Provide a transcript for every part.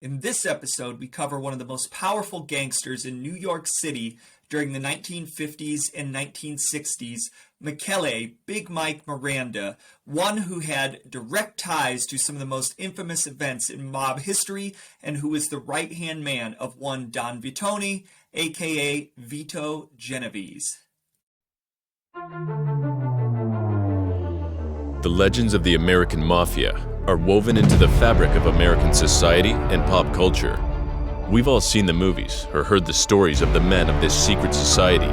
In this episode, we cover one of the most powerful gangsters in New York City during the 1950s and 1960s, Michele, Big Mike Miranda, one who had direct ties to some of the most infamous events in mob history and who was the right-hand man of one Don Vitone, aka Vito Genovese. The legends of the American Mafia are woven into the fabric of American society and pop culture. We've all seen the movies or heard the stories of the men of this secret society.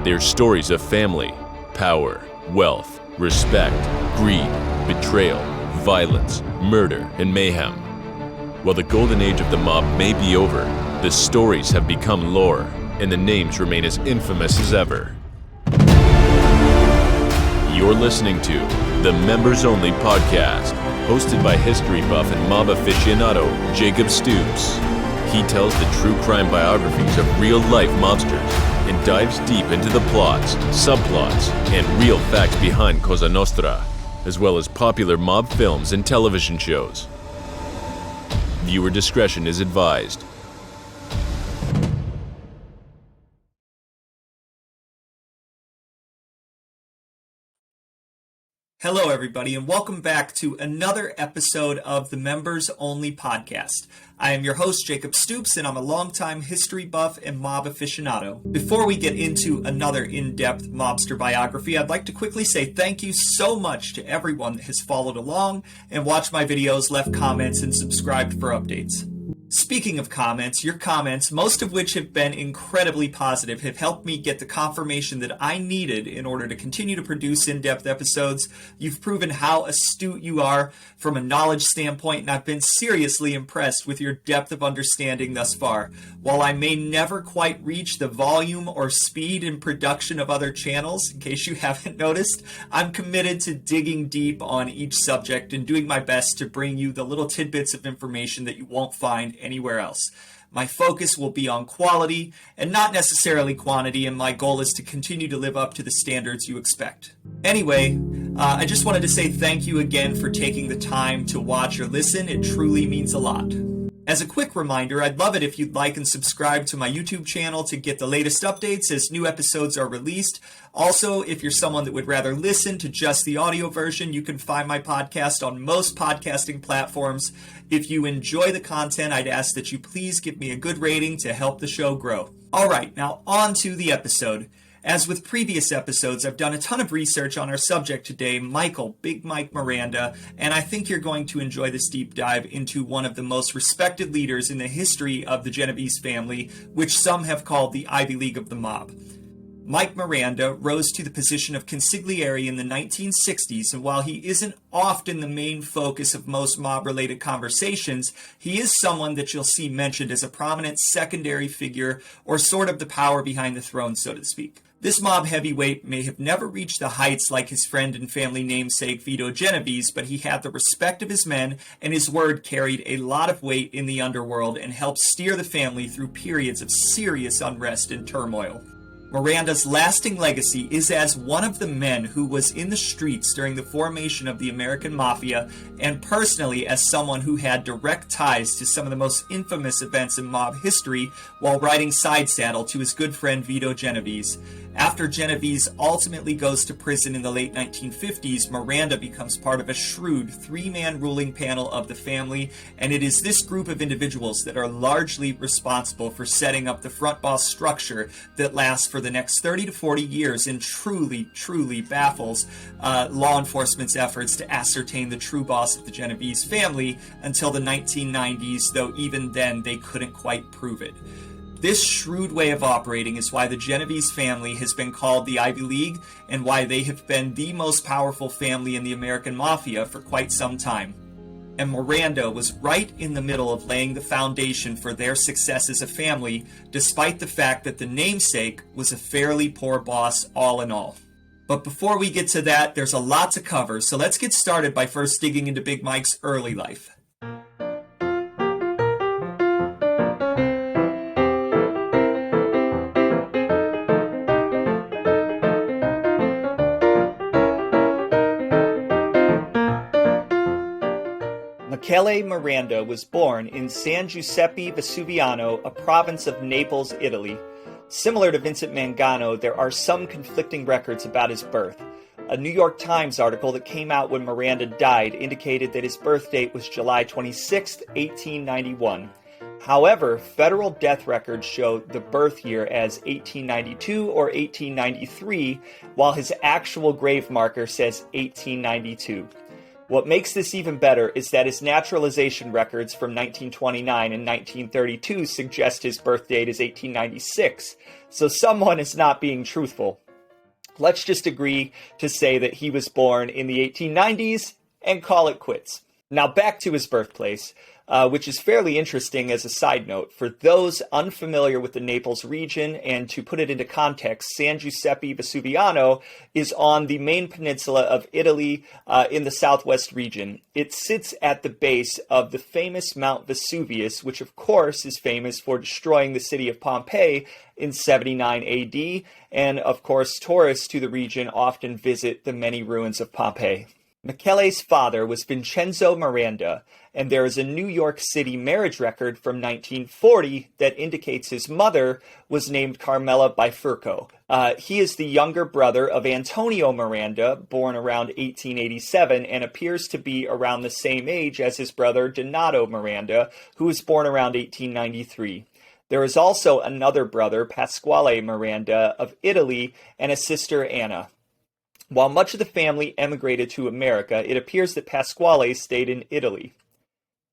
They are stories of family, power, wealth, respect, greed, betrayal, violence, murder, and mayhem. While the golden age of the mob may be over, the stories have become lore, and the names remain as infamous as ever. You're listening to the Members Only Podcast, hosted by history buff and mob aficionado Jacob Stoops. He tells the true crime biographies of real-life mobsters and dives deep into the plots, subplots, and real facts behind Cosa Nostra, as well as popular mob films and television shows. Viewer discretion is advised. Hello, everybody, and welcome back to another episode of the Members Only Podcast. I am your host, Jacob Stoops, and I'm a longtime history buff and mob aficionado. Before we get into another in-depth mobster biography, I'd like to quickly say thank you so much to everyone that has followed along and watched my videos, left comments, and subscribed for updates. Speaking of comments, your comments, most of which have been incredibly positive, have helped me get the confirmation that I needed in order to continue to produce in-depth episodes. You've proven how astute you are from a knowledge standpoint, and I've been seriously impressed with your depth of understanding thus far. While I may never quite reach the volume or speed in production of other channels, in case you haven't noticed, I'm committed to digging deep on each subject and doing my best to bring you the little tidbits of information that you won't find anywhere else. My focus will be on quality and not necessarily quantity, and my goal is to continue to live up to the standards you expect. Anyway, I just wanted to say thank you again for taking the time to watch or listen. It truly means a lot. As a quick reminder, I'd love it if you'd like and subscribe to my YouTube channel to get the latest updates as new episodes are released. Also, if you're someone that would rather listen to just the audio version, you can find my podcast on most podcasting platforms. If you enjoy the content, I'd ask that you please give me a good rating to help the show grow. All right, now on to the episode. As with previous episodes, I've done a ton of research on our subject today, Michael, Big Mike Miranda, and I think you're going to enjoy this deep dive into one of the most respected leaders in the history of the Genovese family, which some have called the Ivy League of the mob. Mike Miranda rose to the position of Consigliere in the 1960s, and while he isn't often the main focus of most mob-related conversations, he is someone that you'll see mentioned as a prominent secondary figure, or sort of the power behind the throne, so to speak. This mob heavyweight may have never reached the heights like his friend and family namesake Vito Genovese, but he had the respect of his men, and his word carried a lot of weight in the underworld and helped steer the family through periods of serious unrest and turmoil. Miranda's lasting legacy is as one of the men who was in the streets during the formation of the American Mafia, and personally as someone who had direct ties to some of the most infamous events in mob history while riding side saddle to his good friend Vito Genovese. After Genovese ultimately goes to prison in the late 1950s, Miranda becomes part of a shrewd three-man ruling panel of the family, and it is this group of individuals that are largely responsible for setting up the front boss structure that lasts for the next 30 to 40 years and truly baffles law enforcement's efforts to ascertain the true boss of the Genovese family until the 1990s, though even then they couldn't quite prove it. This shrewd way of operating is why the Genovese family has been called the Ivy League and why they have been the most powerful family in the American Mafia for quite some time. And Miranda was right in the middle of laying the foundation for their success as a family, despite the fact that the namesake was a fairly poor boss all in all. But before we get to that, there's a lot to cover, so let's get started by first digging into Big Mike's early life. Michele Miranda was born in San Giuseppe Vesuviano, a province of Naples, Italy. Similar to Vincent Mangano, there are some conflicting records about his birth. A New York Times article that came out when Miranda died indicated that his birth date was July 26, 1891. However, federal death records show the birth year as 1892 or 1893, while his actual grave marker says 1892. What makes this even better is that his naturalization records from 1929 and 1932 suggest his birth date is 1896, so someone is not being truthful. Let's just agree to say that he was born in the 1890s and call it quits. Now back to his birthplace, which is fairly interesting as a side note. For those unfamiliar with the Naples region, and to put it into context, San Giuseppe Vesuviano is on the main peninsula of Italy in the southwest region. It sits at the base of the famous Mount Vesuvius, which of course is famous for destroying the city of Pompeii in 79 AD, and of course tourists to the region often visit the many ruins of Pompeii. Michele's father was Vincenzo Miranda, and there is a New York City marriage record from 1940 that indicates his mother was named Carmela Bifurco. He is the younger brother of Antonio Miranda, born around 1887, and appears to be around the same age as his brother Donato Miranda, who was born around 1893. There is also another brother, Pasquale Miranda, of Italy, and a sister, Anna. While much of the family emigrated to America, it appears that Pasquale stayed in Italy.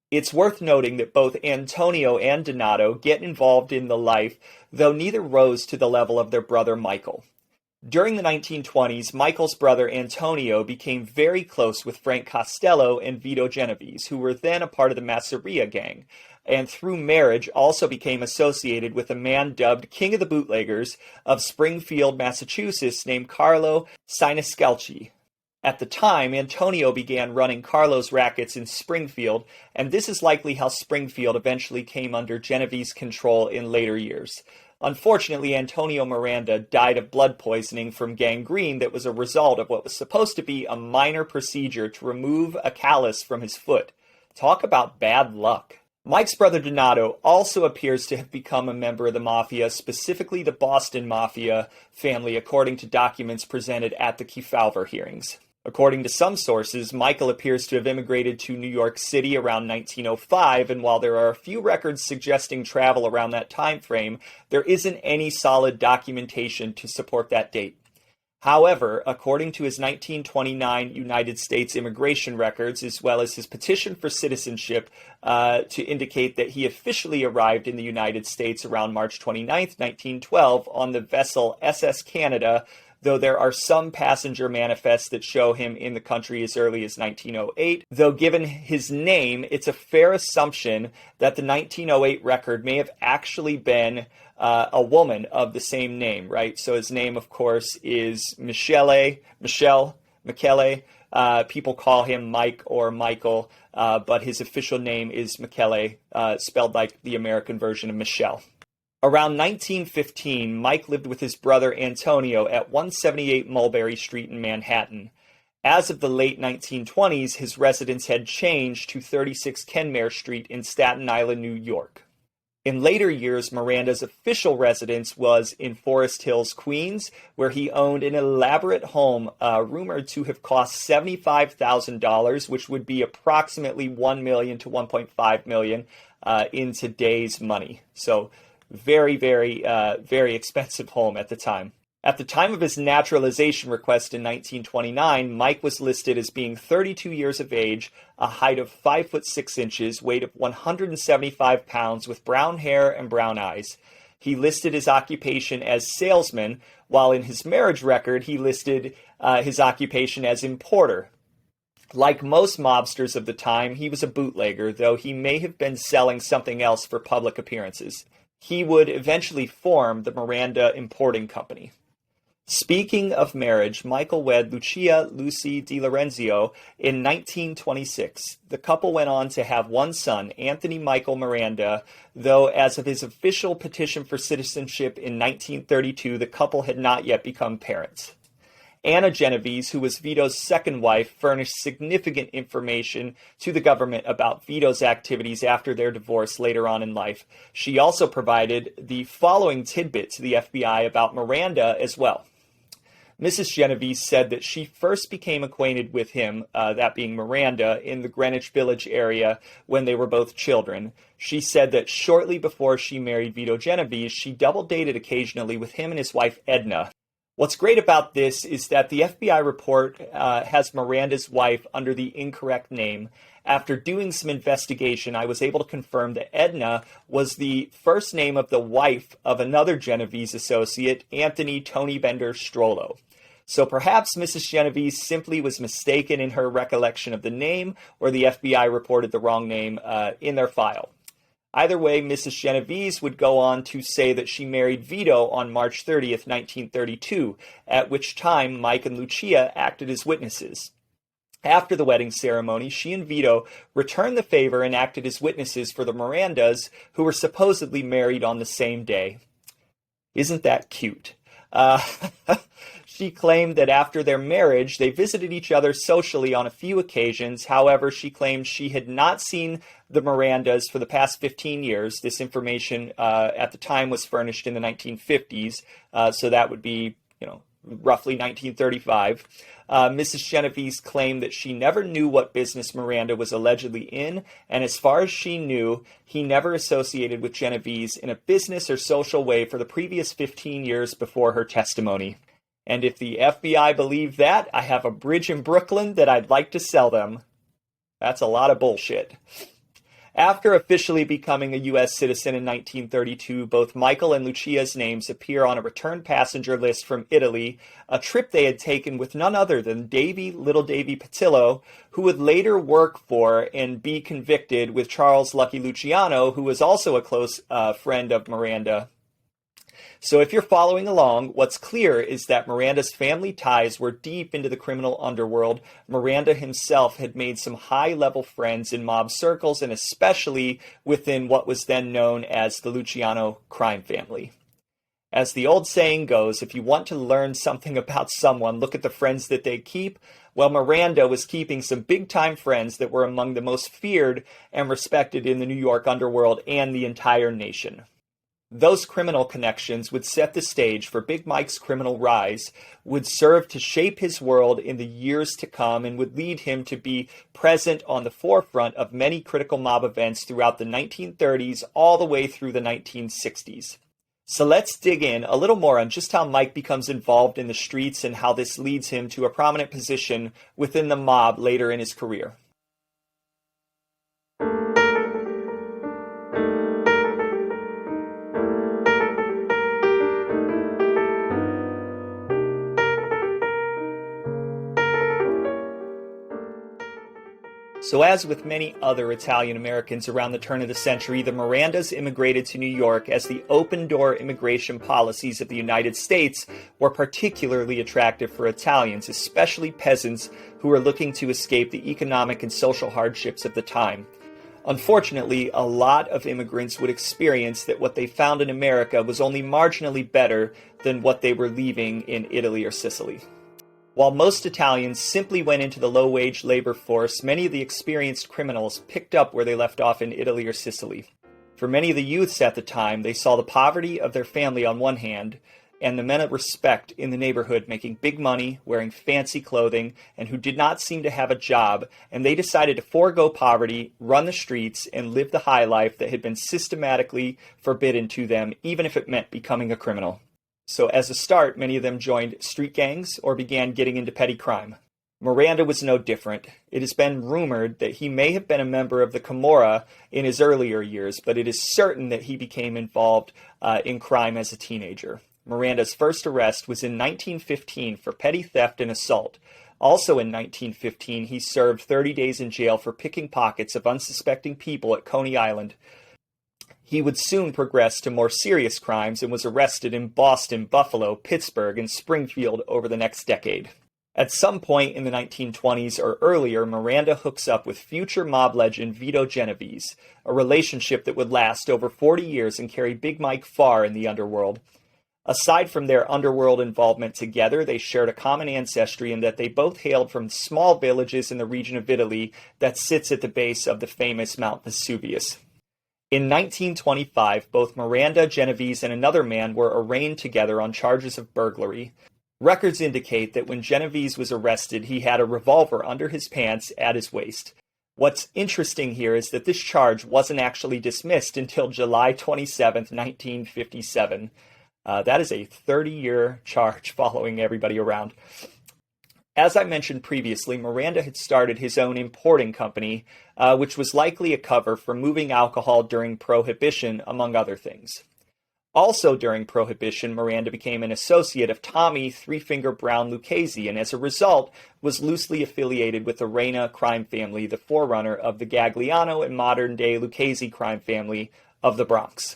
It's worth noting that both Antonio and Donato get involved in the life, though neither rose to the level of their brother Michael. During the 1920s, Michael's brother Antonio became very close with Frank Costello and Vito Genovese, who were then a part of the Masseria gang, and through marriage also became associated with a man dubbed King of the Bootleggers of Springfield, Massachusetts, named Carlo Siniscalchi. At the time, Antonio began running Carlo's rackets in Springfield, and this is likely how Springfield eventually came under Genovese's control in later years. Unfortunately, Antonio Miranda died of blood poisoning from gangrene that was a result of what was supposed to be a minor procedure to remove a callus from his foot. Talk about bad luck. Mike's brother Donato also appears to have become a member of the Mafia, specifically the Boston Mafia family, according to documents presented at the Kefauver hearings. According to some sources, Michael appears to have immigrated to New York City around 1905, and while there are a few records suggesting travel around that time frame, there isn't any solid documentation to support that date. However, according to his 1929 United States immigration records, as well as his petition for citizenship to indicate that he officially arrived in the United States around March 29, 1912, on the vessel SS Canada, though there are some passenger manifests that show him in the country as early as 1908. Though given his name, it's a fair assumption that the 1908 record may have actually been a woman of the same name, right? So his name, of course, is Michele. People call him Mike or Michael, but his official name is Michele, spelled like the American version of Michelle. Around 1915, Mike lived with his brother Antonio at 178 Mulberry Street in Manhattan. As of the late 1920s, his residence had changed to 36 Kenmare Street in Staten Island, New York. In later years, Miranda's official residence was in Forest Hills, Queens, where he owned an elaborate home rumored to have cost $75,000, which would be approximately $1 million to $1.5 million in today's money. So very, very expensive home at the time. At the time of his naturalization request in 1929, Mike was listed as being 32 years of age, a height of 5 foot 6 inches, weight of 175 pounds, with brown hair and brown eyes. He listed his occupation as salesman, while in his marriage record he listed his occupation as importer. Like most mobsters of the time, he was a bootlegger, though he may have been selling something else for public appearances. He would eventually form the Miranda Importing Company. Speaking of marriage, Michael wed Lucia Lucy Di Lorenzio in 1926. The couple went on to have one son, Anthony Michael Miranda, though as of his official petition for citizenship in 1932, the couple had not yet become parents. Anna Genovese, who was Vito's second wife, furnished significant information to the government about Vito's activities after their divorce later on in life. She also provided the following tidbit to the FBI about Miranda as well. Mrs. Genovese said that she first became acquainted with him, that being Miranda, in the Greenwich Village area when they were both children. She said that shortly before she married Vito Genovese, she double-dated occasionally with him and his wife Edna. What's great about this is that the FBI report has Miranda's wife under the incorrect name. After doing some investigation, I was able to confirm that Edna was the first name of the wife of another Genovese associate, Anthony Tony Bender Strollo. So perhaps Mrs. Genovese simply was mistaken in her recollection of the name, or the FBI reported the wrong name in their file. Either way, Mrs. Genovese would go on to say that she married Vito on March 30th, 1932, at which time Mike and Lucia acted as witnesses. After the wedding ceremony, she and Vito returned the favor and acted as witnesses for the Mirandas, who were supposedly married on the same day. Isn't that cute? She claimed that after their marriage, they visited each other socially on a few occasions. However, she claimed she had not seen the Mirandas for the past 15 years. This information at the time was furnished in the 1950s, so that would be, roughly 1935. Mrs. Genovese claimed that she never knew what business Miranda was allegedly in, and as far as she knew, he never associated with Genovese in a business or social way for the previous 15 years before her testimony. And if the FBI believed that, I have a bridge in Brooklyn that I'd like to sell them. That's a lot of bullshit. After officially becoming a U.S. citizen in 1932, both Michael and Lucia's names appear on a returned passenger list from Italy, a trip they had taken with none other than Little Davy Patillo, who would later work for and be convicted with Charles Lucky Luciano, who was also a close friend of Miranda. So if you're following along, what's clear is that Miranda's family ties were deep into the criminal underworld. Miranda himself had made some high-level friends in mob circles, and especially within what was then known as the Luciano crime family. As the old saying goes, if you want to learn something about someone, look at the friends that they keep. Well, Miranda was keeping some big-time friends that were among the most feared and respected in the New York underworld and the entire nation. Those criminal connections would set the stage for Big Mike's criminal rise, would serve to shape his world in the years to come, and would lead him to be present on the forefront of many critical mob events throughout the 1930s all the way through the 1960s. So let's dig in a little more on just how Mike becomes involved in the streets and how this leads him to a prominent position within the mob later in his career. So as with many other Italian Americans around the turn of the century, the Mirandas immigrated to New York as the open-door immigration policies of the United States were particularly attractive for Italians, especially peasants who were looking to escape the economic and social hardships of the time. Unfortunately, a lot of immigrants would experience that what they found in America was only marginally better than what they were leaving in Italy or Sicily. While most Italians simply went into the low-wage labor force, many of the experienced criminals picked up where they left off in Italy or Sicily. For many of the youths at the time, they saw the poverty of their family on one hand, and the men of respect in the neighborhood making big money, wearing fancy clothing, and who did not seem to have a job, and they decided to forego poverty, run the streets, and live the high life that had been systematically forbidden to them, even if it meant becoming a criminal. So as a start, many of them joined street gangs or began getting into petty crime. Miranda was no different. It has been rumored that he may have been a member of the Camorra in his earlier years, but it is certain that he became involved in crime as a teenager. Miranda's first arrest was in 1915 for petty theft and assault. Also in 1915, he served 30 days in jail for picking pockets of unsuspecting people at Coney Island. He would soon progress to more serious crimes and was arrested in Boston, Buffalo, Pittsburgh, and Springfield over the next decade. At some point in the 1920s or earlier, Miranda hooks up with future mob legend Vito Genovese, a relationship that would last over 40 years and carry Big Mike far in the underworld. Aside from their underworld involvement together, they shared a common ancestry in that they both hailed from small villages in the region of Italy that sits at the base of the famous Mount Vesuvius. In 1925, both Miranda, Genovese, and another man were arraigned together on charges of burglary. Records indicate that when Genovese was arrested, he had a revolver under his pants at his waist. What's interesting here is that this charge wasn't actually dismissed until July 27, 1957. That is a 30-year charge following everybody around. As I mentioned previously, Miranda had started his own importing company, which was likely a cover for moving alcohol during Prohibition, among other things. Also during Prohibition, Miranda became an associate of Tommy Three Finger Brown Lucchese, and as a result was loosely affiliated with the Reina crime family, the forerunner of the Gagliano and modern-day Lucchese crime family of the Bronx.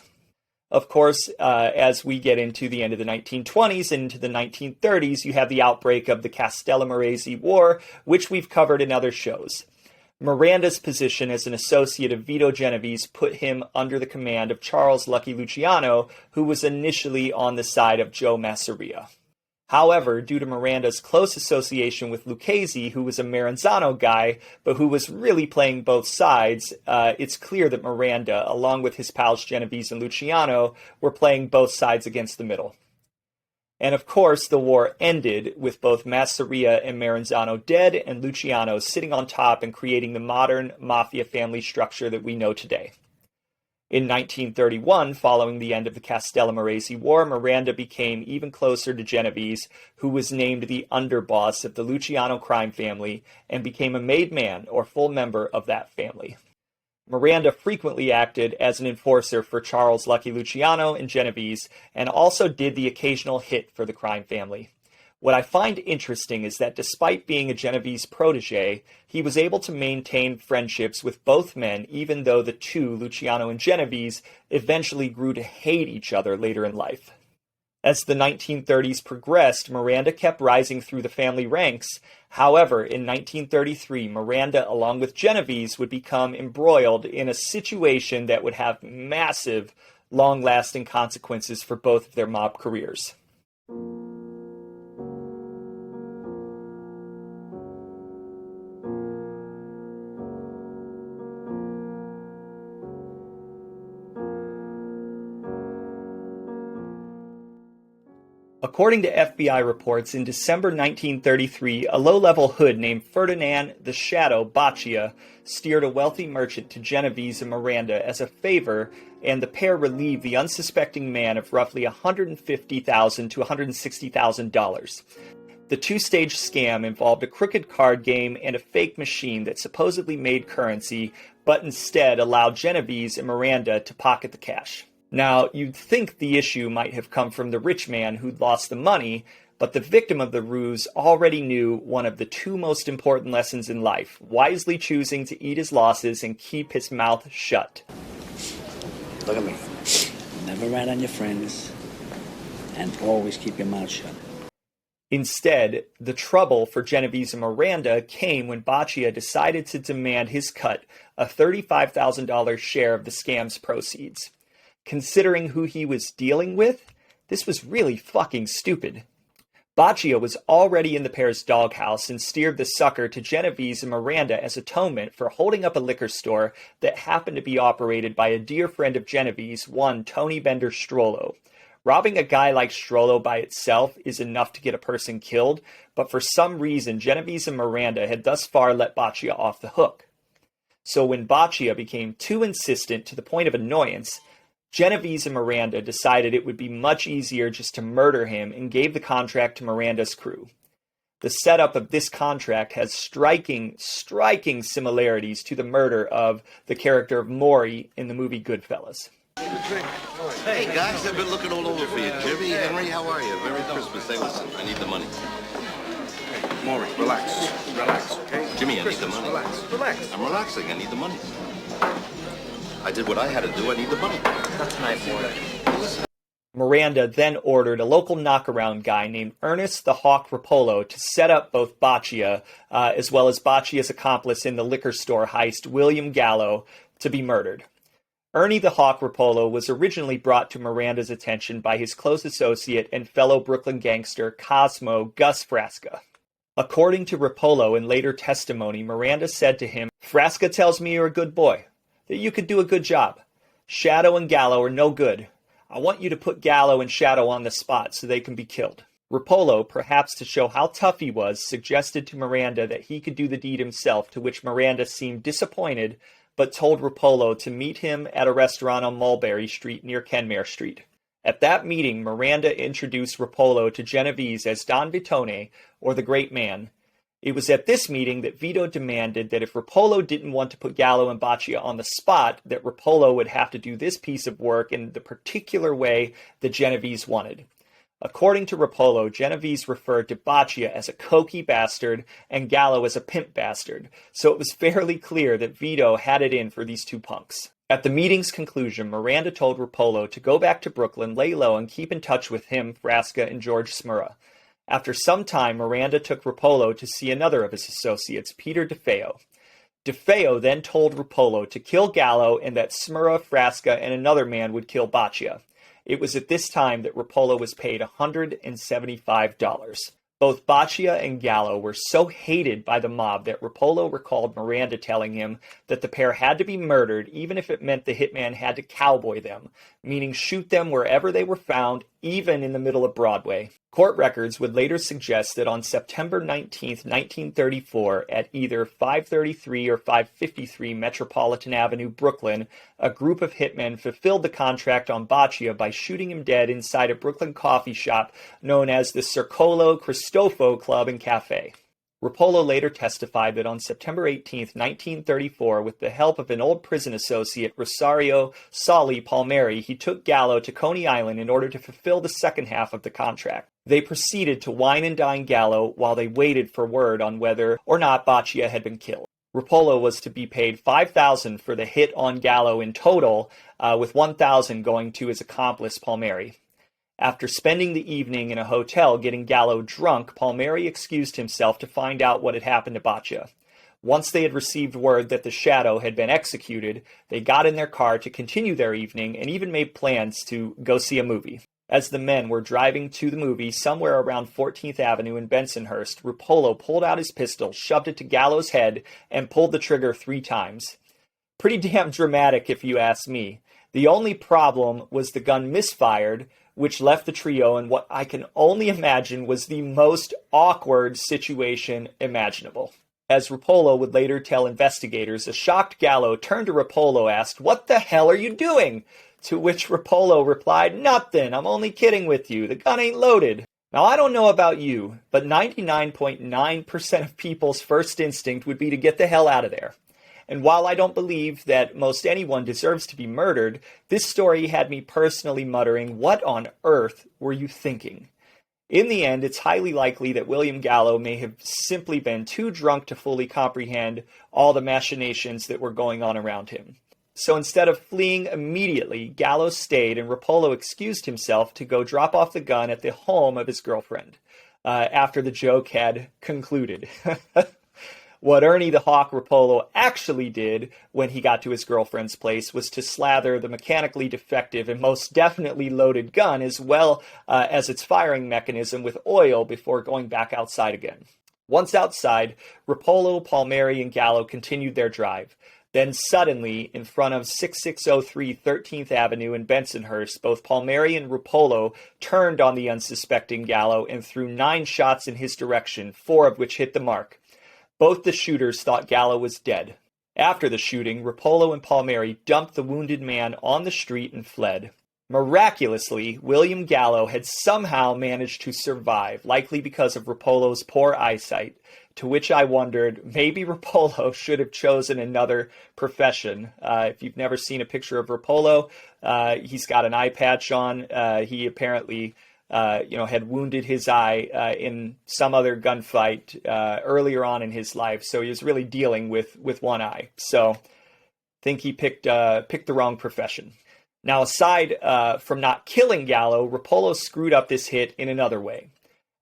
Of course, as we get into the end of the 1920s and into the 1930s, you have the outbreak of the Castellamarese War, which we've covered in other shows. Miranda's position as an associate of Vito Genovese put him under the command of Charles Lucky Luciano, who was initially on the side of Joe Masseria. However, due to Miranda's close association with Lucchese, who was a Maranzano guy, but who was really playing both sides, it's clear that Miranda, along with his pals Genovese and Luciano, were playing both sides against the middle. And of course, the war ended with both Masseria and Maranzano dead and Luciano sitting on top and creating the modern mafia family structure that we know today. In 1931, following the end of the Castellamarese War, Miranda became even closer to Genovese, who was named the underboss of the Luciano crime family and became a made man or full member of that family. Miranda frequently acted as an enforcer for Charles Lucky Luciano and Genovese, and also did the occasional hit for the crime family. What I find interesting is that despite being a Genovese protege, he was able to maintain friendships with both men, even though the two, Luciano and Genovese, eventually grew to hate each other later in life. As the 1930s progressed, Miranda kept rising through the family ranks. However, in 1933, Miranda, along with Genovese, would become embroiled in a situation that would have massive, long-lasting consequences for both of their mob careers. According to FBI reports, in December 1933, a low-level hood named Ferdinand the Shadow Boccia steered a wealthy merchant to Genovese and Miranda as a favor, and the pair relieved the unsuspecting man of roughly $150,000 to $160,000. The two-stage scam involved a crooked card game and a fake machine that supposedly made currency, but instead allowed Genovese and Miranda to pocket the cash. Now, you'd think the issue might have come from the rich man who'd lost the money, but the victim of the ruse already knew one of the two most important lessons in life, wisely choosing to eat his losses and keep his mouth shut. Look at me. Never rat on your friends, and always keep your mouth shut. Instead, the trouble for Genovese and Miranda came when Boccia decided to demand his cut, a $35,000 share of the scam's proceeds. Considering who he was dealing with, this was really fucking stupid. Boccia was already in the pair's doghouse and steered the sucker to Genovese and Miranda as atonement for holding up a liquor store that happened to be operated by a dear friend of Genovese, one Tony Bender Strollo. Robbing a guy like Strollo by itself is enough to get a person killed, but for some reason Genovese and Miranda had thus far let Boccia off the hook. So when Boccia became too insistent to the point of annoyance, Genovese and Miranda decided it would be much easier just to murder him and gave the contract to Miranda's crew. The setup of this contract has striking similarities to the murder of the character of Maury in the movie Goodfellas. Hey guys, I've been looking all over for you. Jimmy, Henry, how are you? Merry Christmas. Hey, listen, I need the money. Maury, relax, okay? Jimmy, I need the money. Relax. I'm relaxing, I need the money. I did what I had to do, I need the money. That's nice, Maury. Miranda then ordered a local knockaround guy named Ernest the Hawk Rapolo to set up both Boccia, as well as Boccia's accomplice in the liquor store heist, William Gallo, to be murdered. Ernie the Hawk Rapolo was originally brought to Miranda's attention by his close associate and fellow Brooklyn gangster Cosmo Gus Frasca. According to Rapolo in later testimony, Miranda said to him, "Frasca tells me you're a good boy, that you could do a good job. Shadow and Gallo are no good. I want you to put Gallo and Shadow on the spot so they can be killed." Rapolo, perhaps to show how tough he was, suggested to Miranda that he could do the deed himself, to which Miranda seemed disappointed, but told Rapolo to meet him at a restaurant on Mulberry Street near Kenmare Street. At that meeting, Miranda introduced Rapolo to Genovese as Don Vitone, or the Great Man. It was at this meeting that Vito demanded that if Rapolo didn't want to put Gallo and Boccia on the spot, that Rapolo would have to do this piece of work in the particular way that Genovese wanted. According to Rapolo, Genovese referred to Boccia as a cokey bastard and Gallo as a pimp bastard, so it was fairly clear that Vito had it in for these two punks. At the meeting's conclusion, Miranda told Rapolo to go back to Brooklyn, lay low, and keep in touch with him, Frasca, and George Smurra. After some time, Miranda took Rapolo to see another of his associates, Peter DeFeo. DeFeo then told Rapolo to kill Gallo and that Smurra, Frasca, and another man would kill Boccia. It was at this time that Rapolo was paid $175. Both Boccia and Gallo were so hated by the mob that Rapolo recalled Miranda telling him that the pair had to be murdered even if it meant the hitman had to cowboy them, meaning shoot them wherever they were found, even in the middle of Broadway. Court records would later suggest that on September 19, 1934, at either 533 or 553 Metropolitan Avenue, Brooklyn, a group of hitmen fulfilled the contract on Boccia by shooting him dead inside a Brooklyn coffee shop known as the Circolo Cristofo Club and Cafe. Rapolo later testified that on September 18, 1934, with the help of an old prison associate, Rosario Solly Palmieri, he took Gallo to Coney Island in order to fulfill the second half of the contract. They proceeded to wine and dine Gallo while they waited for word on whether or not Boccia had been killed. Rapolo was to be paid $5,000 for the hit on Gallo in total, with $1,000 going to his accomplice Palmieri. After spending the evening in a hotel getting Gallo drunk, Palmieri excused himself to find out what had happened to Boccia. Once they had received word that the Shadow had been executed, they got in their car to continue their evening and even made plans to go see a movie. As the men were driving to the movie somewhere around 14th Avenue in Bensonhurst, Rapolo pulled out his pistol, shoved it to Gallo's head, and pulled the trigger 3 times. Pretty damn dramatic if you ask me. The only problem was the gun misfired, which left the trio in what I can only imagine was the most awkward situation imaginable. As Rapolo would later tell investigators, a shocked Gallo turned to Rapolo, asked, "What the hell are you doing?" To which Rapolo replied, "Nothing, I'm only kidding with you, the gun ain't loaded." Now I don't know about you, but 99.9% of people's first instinct would be to get the hell out of there. And while I don't believe that most anyone deserves to be murdered, this story had me personally muttering, what on earth were you thinking? In the end, it's highly likely that William Gallo may have simply been too drunk to fully comprehend all the machinations that were going on around him. So instead of fleeing immediately, Gallo stayed and Rapolo excused himself to go drop off the gun at the home of his girlfriend after the joke had concluded. What Ernie the Hawk Rapolo actually did when he got to his girlfriend's place was to slather the mechanically defective and most definitely loaded gun as well as its firing mechanism with oil before going back outside again. Once outside, Rapolo, Palmieri, and Gallo continued their drive. Then suddenly, in front of 6603 13th Avenue in Bensonhurst, both Palmieri and Rapolo turned on the unsuspecting Gallo and threw 9 shots in his direction, 4 of which hit the mark. Both the shooters thought Gallo was dead. After the shooting, Rapolo and Palmieri dumped the wounded man on the street and fled. Miraculously, William Gallo had somehow managed to survive, likely because of Rapolo's poor eyesight, to which I wondered, maybe Rapolo should have chosen another profession. If you've never seen a picture of Rapolo, he's got an eye patch on. He apparently had wounded his eye in some other gunfight earlier on in his life, so he was really dealing with one eye. So I think he picked the wrong profession. Now, aside from not killing Gallo, Rapolo screwed up this hit in another way.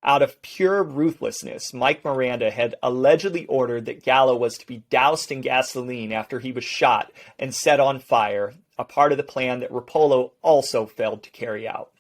Out of pure ruthlessness, Mike Miranda had allegedly ordered that Gallo was to be doused in gasoline after he was shot and set on fire, a part of the plan that Ruppolo also failed to carry out.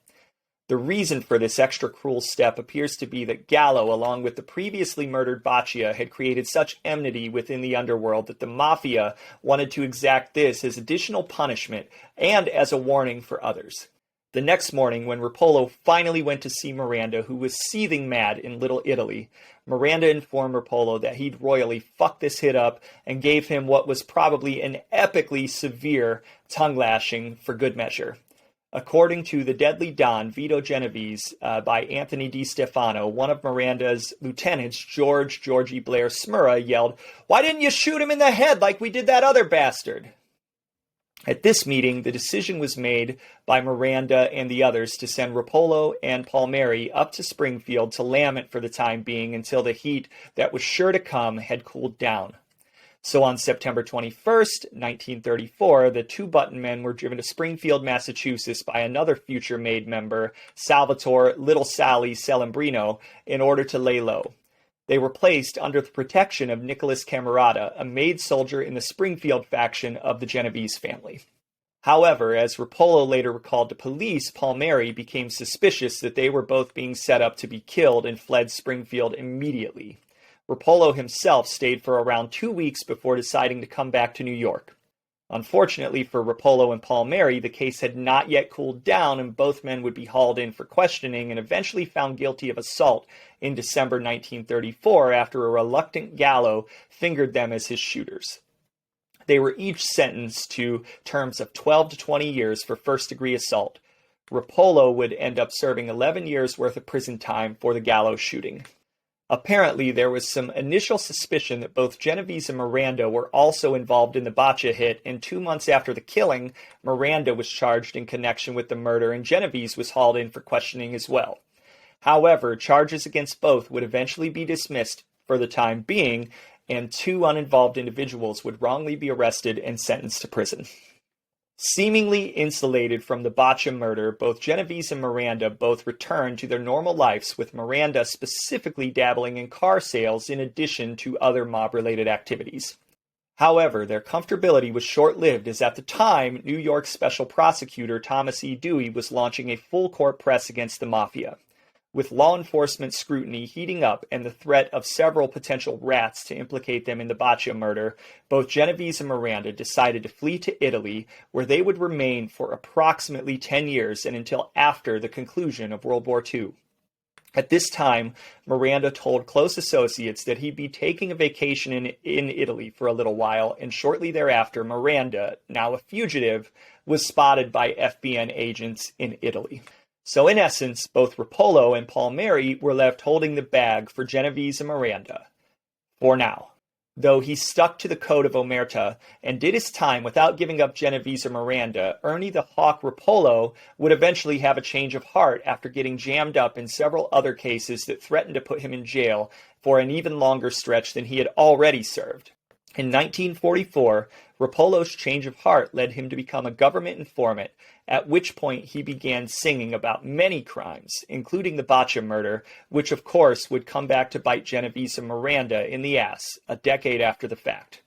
The reason for this extra cruel step appears to be that Gallo, along with the previously murdered Boccia, had created such enmity within the underworld that the mafia wanted to exact this as additional punishment and as a warning for others. The next morning, when Ruppolo finally went to see Miranda, who was seething mad in Little Italy, Miranda informed Ruppolo that he'd royally fucked this hit up and gave him what was probably an epically severe tongue lashing for good measure. According to The Deadly Don, Vito Genovese, by Anthony Di Stefano, one of Miranda's lieutenants, Georgie Blair Smurra, yelled, "Why didn't you shoot him in the head like we did that other bastard?" At this meeting, the decision was made by Miranda and the others to send Ruppolo and Palmieri up to Springfield to lament for the time being until the heat that was sure to come had cooled down. So on September 21st, 1934, the two button men were driven to Springfield, Massachusetts by another future Maid member, Salvatore Little Sally Celembrino, in order to lay low. They were placed under the protection of Nicholas Camerata, a Maid soldier in the Springfield faction of the Genovese family. However, as Ruppolo later recalled to police, Palmieri became suspicious that they were both being set up to be killed and fled Springfield immediately. Ruppolo himself stayed for around 2 weeks before deciding to come back to New York. Unfortunately for Ruppolo and Palmieri, the case had not yet cooled down, and both men would be hauled in for questioning and eventually found guilty of assault in December 1934 after a reluctant Gallo fingered them as his shooters. They were each sentenced to terms of 12 to 20 years for first-degree assault. Ruppolo would end up serving 11 years' worth of prison time for the Gallo shooting. Apparently, there was some initial suspicion that both Genovese and Miranda were also involved in the Boccia hit, and 2 months after the killing, Miranda was charged in connection with the murder, and Genovese was hauled in for questioning as well. However, charges against both would eventually be dismissed for the time being, and 2 uninvolved individuals would wrongly be arrested and sentenced to prison. Seemingly insulated from the Boccia murder, both Genovese and Miranda both returned to their normal lives, with Miranda specifically dabbling in car sales in addition to other mob-related activities. However, their comfortability was short-lived, as at the time, New York Special Prosecutor Thomas E. Dewey was launching a full-court press against the mafia. With law enforcement scrutiny heating up and the threat of several potential rats to implicate them in the Boccia murder, both Genovese and Miranda decided to flee to Italy, where they would remain for approximately 10 years and until after the conclusion of World War II. At this time, Miranda told close associates that he'd be taking a vacation in Italy for a little while, and shortly thereafter, Miranda, now a fugitive, was spotted by FBN agents in Italy. So in essence, both Ruppolo and Palmieri were left holding the bag for Genovese and Miranda. For now. Though he stuck to the code of omerta and did his time without giving up Genovese or Miranda, Ernie the Hawk Ruppolo would eventually have a change of heart after getting jammed up in several other cases that threatened to put him in jail for an even longer stretch than he had already served. In 1944, Ruppolo's change of heart led him to become a government informant, at which point he began singing about many crimes, including the Boccia murder, which of course would come back to bite Genovese and Miranda in the ass a decade after the fact.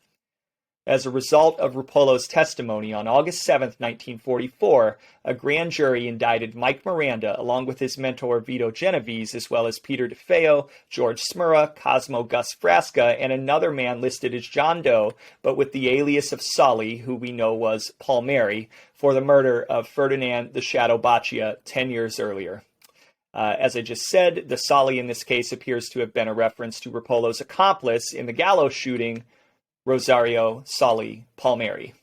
As a result of Ruppolo's testimony, on August 7, 1944, a grand jury indicted Mike Miranda along with his mentor Vito Genovese, as well as Peter DeFeo, George Smurra, Cosmo Gus Frasca, and another man listed as John Doe, but with the alias of Sully, who we know was Palmieri, for the murder of Ferdinand the Shadow Boccia 10 years earlier. As I just said, the Sully in this case appears to have been a reference to Ruppolo's accomplice in the Gallo shooting, Rosario Sully Palmieri.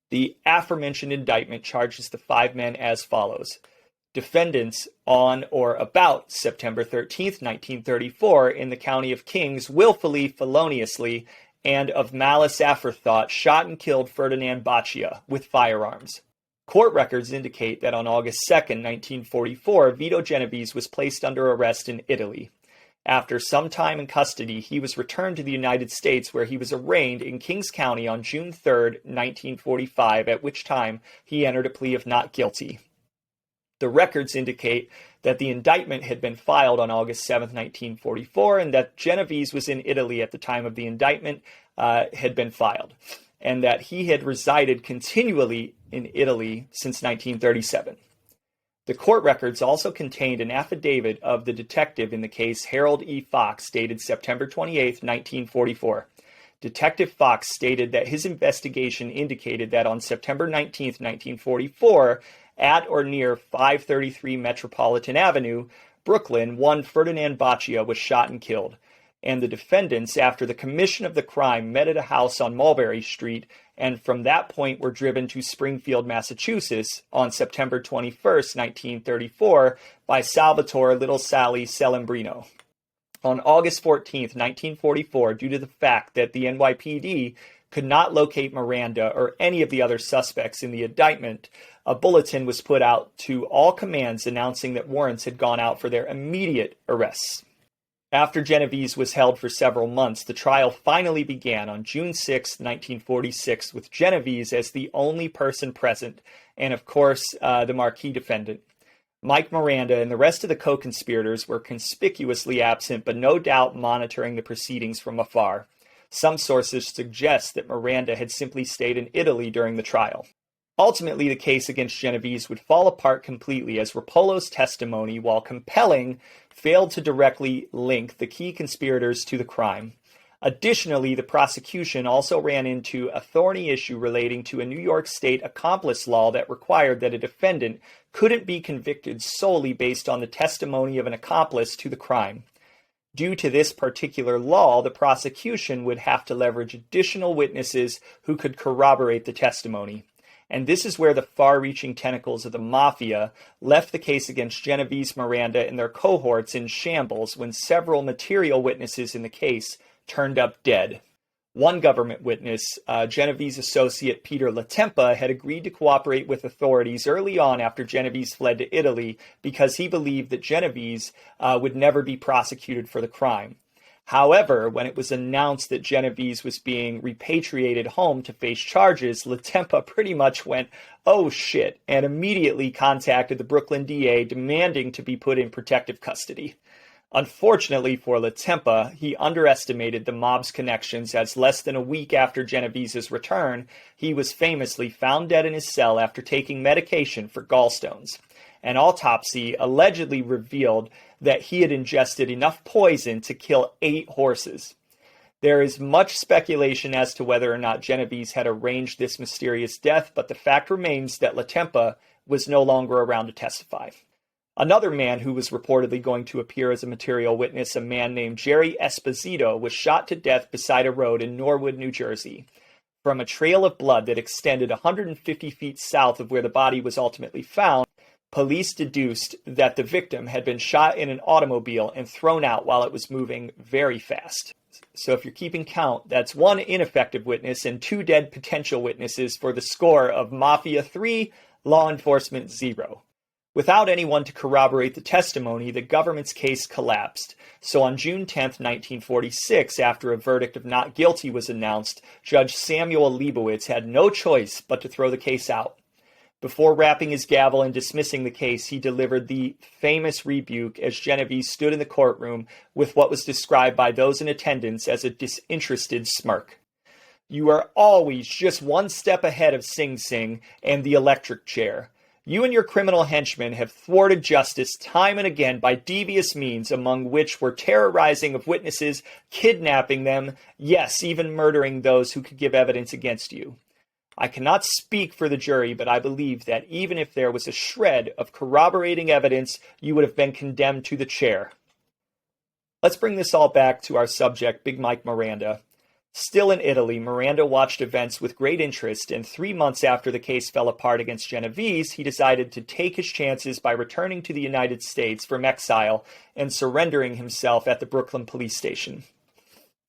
The aforementioned indictment charges the 5 men as follows. Defendants on or about September 13th, 1934, in the county of Kings, willfully, feloniously, and of malice aforethought, shot and killed Ferdinand Boccia with firearms. Court records indicate that on August 2nd, 1944, Vito Genovese was placed under arrest in Italy. After some time in custody, he was returned to the United States, where he was arraigned in Kings County on June 3, 1945, at which time he entered a plea of not guilty. The records indicate that the indictment had been filed on August 7, 1944, and that Genovese was in Italy at the time of the indictment had been filed, and that he had resided continually in Italy since 1937. The court records also contained an affidavit of the detective in the case, Harold E. Fox, dated September 28, 1944. Detective Fox stated that his investigation indicated that on September 19, 1944, at or near 533 Metropolitan Avenue, Brooklyn, one Ferdinand Boccia was shot and killed, and the defendants, after the commission of the crime, met at a house on Mulberry Street, and from that point were driven to Springfield, Massachusetts on September 21, 1934, by Salvatore Little Sally Celembrino. On August 14, 1944, due to the fact that the NYPD could not locate Miranda or any of the other suspects in the indictment, a bulletin was put out to all commands announcing that warrants had gone out for their immediate arrests. After Genovese was held for several months, the trial finally began on June 6, 1946, with Genovese as the only person present, and of course, the marquee defendant. Mike Miranda and the rest of the co-conspirators were conspicuously absent, but no doubt monitoring the proceedings from afar. Some sources suggest that Miranda had simply stayed in Italy during the trial. Ultimately, the case against Genovese would fall apart completely as Rapolo's testimony, while compelling, failed to directly link the key conspirators to the crime. Additionally, the prosecution also ran into a thorny issue relating to a New York State accomplice law that required that a defendant couldn't be convicted solely based on the testimony of an accomplice to the crime. Due to this particular law, the prosecution would have to leverage additional witnesses who could corroborate the testimony. And this is where the far-reaching tentacles of the mafia left the case against Genovese, Miranda, and their cohorts in shambles when several material witnesses in the case turned up dead. One government witness, Genovese associate Peter Latempa, had agreed to cooperate with authorities early on after Genovese fled to Italy because he believed that Genovese would never be prosecuted for the crime. However, when it was announced that Genovese was being repatriated home to face charges, Latempa pretty much went, "Oh shit," and immediately contacted the Brooklyn DA demanding to be put in protective custody. Unfortunately for Latempa, he underestimated the mob's connections, as less than a week after Genovese's return, he was famously found dead in his cell after taking medication for gallstones. An autopsy allegedly revealed that he had ingested enough poison to kill 8 horses. There is much speculation as to whether or not Genovese had arranged this mysterious death, but the fact remains that Latempa was no longer around to testify. Another man who was reportedly going to appear as a material witness, a man named Jerry Esposito, was shot to death beside a road in Norwood, New Jersey. From a trail of blood that extended 150 feet south of where the body was ultimately found, police deduced that the victim had been shot in an automobile and thrown out while it was moving very fast. So if you're keeping count, that's 1 ineffective witness and 2 dead potential witnesses for the score of Mafia 3, Law Enforcement 0. Without anyone to corroborate the testimony, the government's case collapsed. So on June 10, 1946, after a verdict of not guilty was announced, Judge Samuel Leibowitz had no choice but to throw the case out. Before rapping his gavel and dismissing the case, he delivered the famous rebuke as Genovese stood in the courtroom with what was described by those in attendance as a disinterested smirk. "You are always just one step ahead of Sing Sing and the electric chair. You and your criminal henchmen have thwarted justice time and again by devious means, among which were terrorizing of witnesses, kidnapping them, yes, even murdering those who could give evidence against you. I cannot speak for the jury, but I believe that even if there was a shred of corroborating evidence, you would have been condemned to the chair." Let's bring this all back to our subject, Big Mike Miranda. Still in Italy, Miranda watched events with great interest, and 3 months after the case fell apart against Genovese, he decided to take his chances by returning to the United States from exile and surrendering himself at the Brooklyn police station.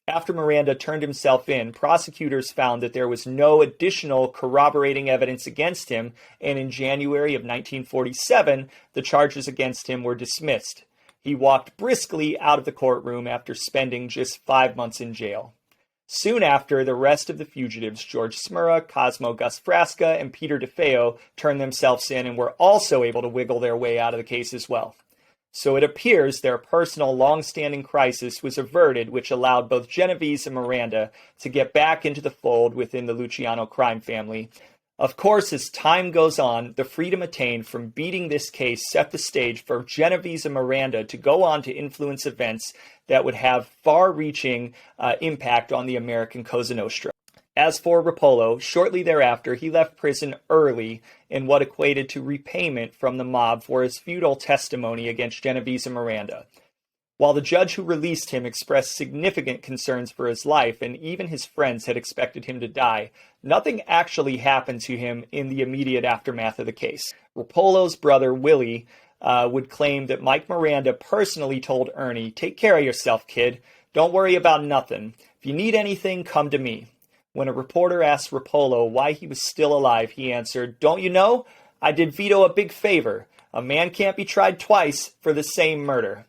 After Miranda turned himself in, prosecutors found that there was no additional corroborating evidence against him, and in January of 1947, the charges against him were dismissed. He walked briskly out of the courtroom after spending just 5 months in jail. Soon after, the rest of the fugitives, George Smurra, Cosmo Gus Frasca, and Peter DeFeo, turned themselves in and were also able to wiggle their way out of the case as well. So it appears their personal long-standing crisis was averted, which allowed both Genovese and Miranda to get back into the fold within the Luciano crime family. Of course, as time goes on, the freedom attained from beating this case set the stage for Genovese and Miranda to go on to influence events that would have far-reaching impact on the American Cosa Nostra. As for Rapolo, shortly thereafter, he left prison early in what equated to repayment from the mob for his futile testimony against Genovese and Miranda. While the judge who released him expressed significant concerns for his life, and even his friends had expected him to die, nothing actually happened to him in the immediate aftermath of the case. Rapolo's brother, Willie, would claim that Mike Miranda personally told Ernie, "Take care of yourself, kid. Don't worry about nothing. If you need anything, come to me." When a reporter asked Rapolo why he was still alive, he answered, "Don't you know? I did Vito a big favor. A man can't be tried twice for the same murder."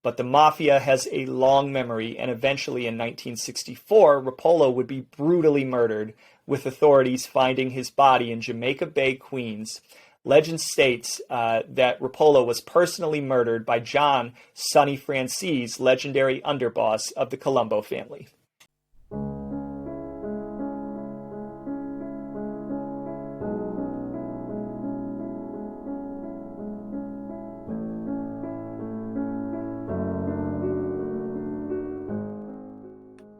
But the Mafia has a long memory, and eventually in 1964, Rapolo would be brutally murdered, with authorities finding his body in Jamaica Bay, Queens. Legend states that Rapolo was personally murdered by John Sonny Francis, legendary underboss of the Colombo family.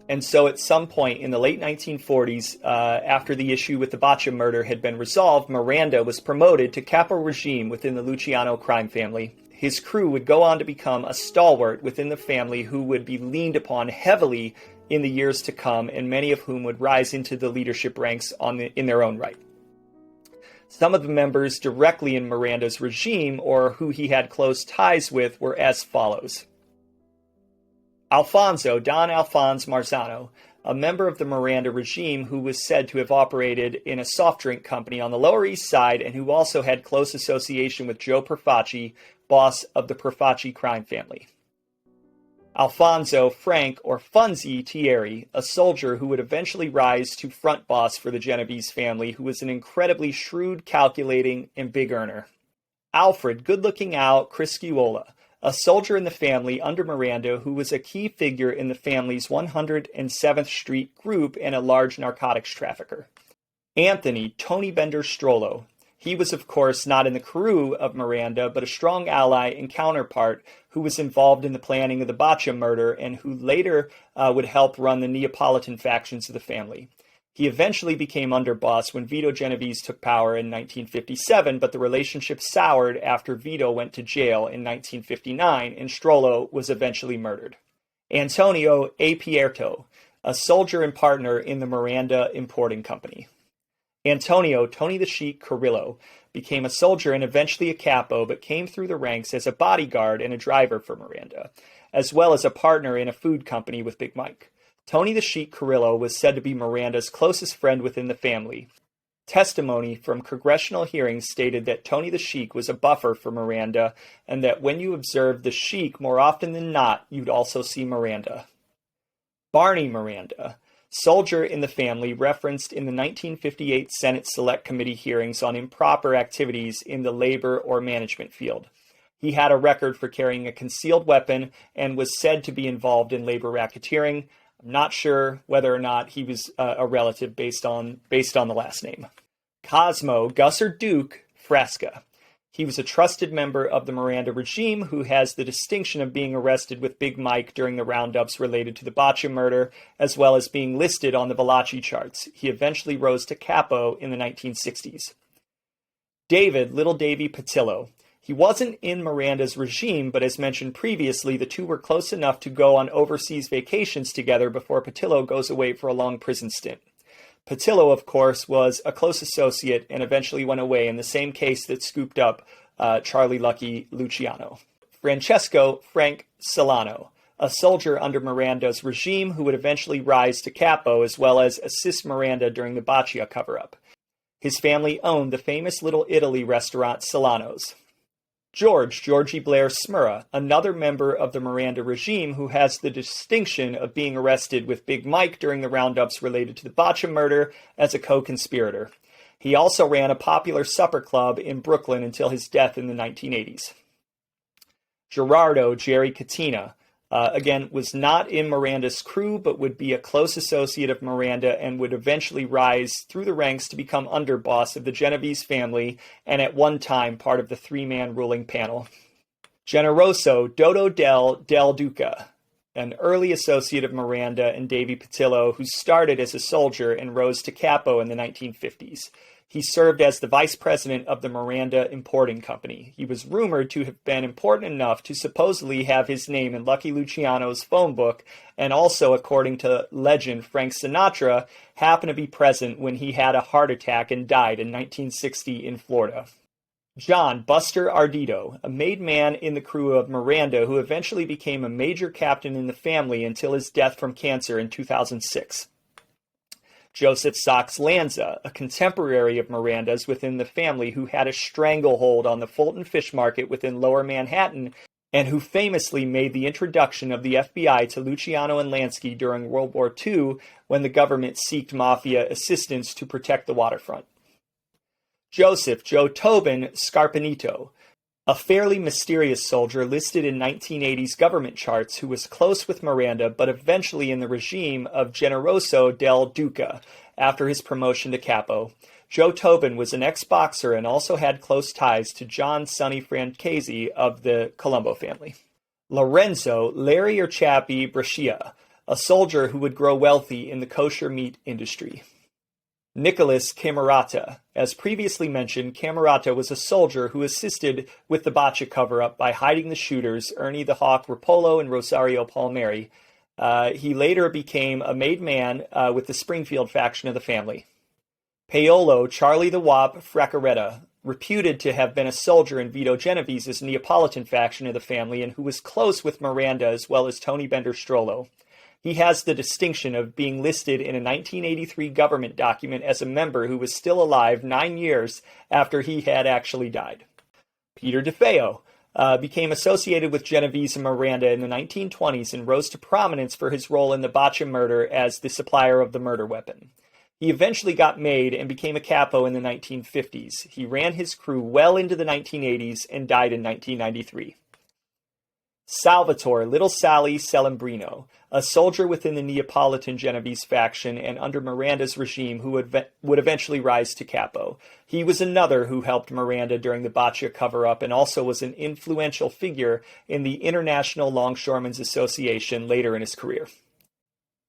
And so at some point in the late 1940s, after the issue with the Boccia murder had been resolved, Miranda was promoted to capo regime within the Luciano crime family. His crew would go on to become a stalwart within the family who would be leaned upon heavily in the years to come, and many of whom would rise into the leadership ranks in their own right. Some of the members directly in Miranda's regime, or who he had close ties with, were as follows. Don Alphonse Marzano, a member of the Miranda regime who was said to have operated in a soft drink company on the Lower East Side and who also had close association with Joe Perfacci, boss of the Perfacci crime family. Alfonso Frank, or Funzi Thierry, a soldier who would eventually rise to front boss for the Genovese family, who was an incredibly shrewd, calculating, and big earner. Alfred Good-Looking Al Criscuola, a soldier in the family under Miranda who was a key figure in the family's 107th Street group and a large narcotics trafficker. Anthony Tony Bender Strollo. He was, of course, not in the crew of Miranda, but a strong ally and counterpart who was involved in the planning of the Boccia murder and who later would help run the Neapolitan factions of the family. He eventually became underboss when Vito Genovese took power in 1957, but the relationship soured after Vito went to jail in 1959 and Strollo was eventually murdered. Antonio A. Pierto, a soldier and partner in the Miranda Importing Company. Antonio Tony the Sheik Carrillo became a soldier and eventually a capo, but came through the ranks as a bodyguard and a driver for Miranda, as well as a partner in a food company with Big Mike. Tony the Sheik Carrillo was said to be Miranda's closest friend within the family. Testimony from congressional hearings stated that Tony the Sheik was a buffer for Miranda, and that when you observed the Sheik more often than not, you'd also see Miranda. Barney Miranda, soldier in the family referenced in the 1958 Senate Select Committee hearings on improper activities in the labor or management field. He had a record for carrying a concealed weapon and was said to be involved in labor racketeering. I'm not sure whether or not he was a relative based on the last name. Cosmo Gusser Duke Frasca. He was a trusted member of the Miranda regime who has the distinction of being arrested with Big Mike during the roundups related to the Boccia murder, as well as being listed on the Valachi charts. He eventually rose to capo in the 1960s. David Little Davy Patillo. He wasn't in Miranda's regime, but as mentioned previously, the two were close enough to go on overseas vacations together before Patillo goes away for a long prison stint. Patillo, of course, was a close associate and eventually went away in the same case that scooped up Charlie Lucky Luciano. Francesco Frank Solano, a soldier under Miranda's regime who would eventually rise to capo as well as assist Miranda during the Boccia cover-up. His family owned the famous Little Italy restaurant Solano's. Georgie Blair Smurra, another member of the Miranda regime who has the distinction of being arrested with Big Mike during the roundups related to the Boccia murder as a co-conspirator. He also ran a popular supper club in Brooklyn until his death in the 1980s. Gerardo Jerry Katina, Again, was not in Miranda's crew, but would be a close associate of Miranda and would eventually rise through the ranks to become underboss of the Genovese family and at one time part of the three-man ruling panel. Generoso Dodo del Duca, an early associate of Miranda and Davy Patillo, who started as a soldier and rose to capo in the 1950s. He served as the vice president of the Miranda Importing Company. He was rumored to have been important enough to supposedly have his name in Lucky Luciano's phone book, and also, according to legend, Frank Sinatra happened to be present when he had a heart attack and died in 1960 in Florida. John Buster Ardito, a made man in the crew of Miranda who eventually became a major captain in the family until his death from cancer in 2006. Joseph Sox Lanza, a contemporary of Miranda's within the family who had a stranglehold on the Fulton Fish Market within Lower Manhattan and who famously made the introduction of the FBI to Luciano and Lansky during World War II when the government sought mafia assistance to protect the waterfront. Joseph Joe Tobin Scarpanito, a fairly mysterious soldier listed in 1980s government charts who was close with Miranda but eventually in the regime of Generoso del Duca after his promotion to capo. Joe Tobin was an ex-boxer and also had close ties to John Sonny Francesi of the Colombo family. Lorenzo Larry or Chappie Brescia, a soldier who would grow wealthy in the kosher meat industry. Nicholas Camerata. As previously mentioned, Camerata was a soldier who assisted with the Boccia cover-up by hiding the shooters, Ernie the Hawk Rapolo and Rosario Palmieri. He later became a made man with the Springfield faction of the family. Paolo Charlie the Wop Fraccaretta, reputed to have been a soldier in Vito Genovese's Neapolitan faction of the family and who was close with Miranda as well as Tony Bender Strollo. He has the distinction of being listed in a 1983 government document as a member who was still alive 9 years after he had actually died. Peter DeFeo became associated with Genovese and Miranda in the 1920s and rose to prominence for his role in the Boccia murder as the supplier of the murder weapon. He eventually got made and became a capo in the 1950s. He ran his crew well into the 1980s and died in 1993. Salvatore Little Sally Celembrino, a soldier within the Neapolitan Genovese faction and under Miranda's regime who would eventually rise to capo. He was another who helped Miranda during the Boccia cover-up and also was an influential figure in the International Longshoremen's Association later in his career.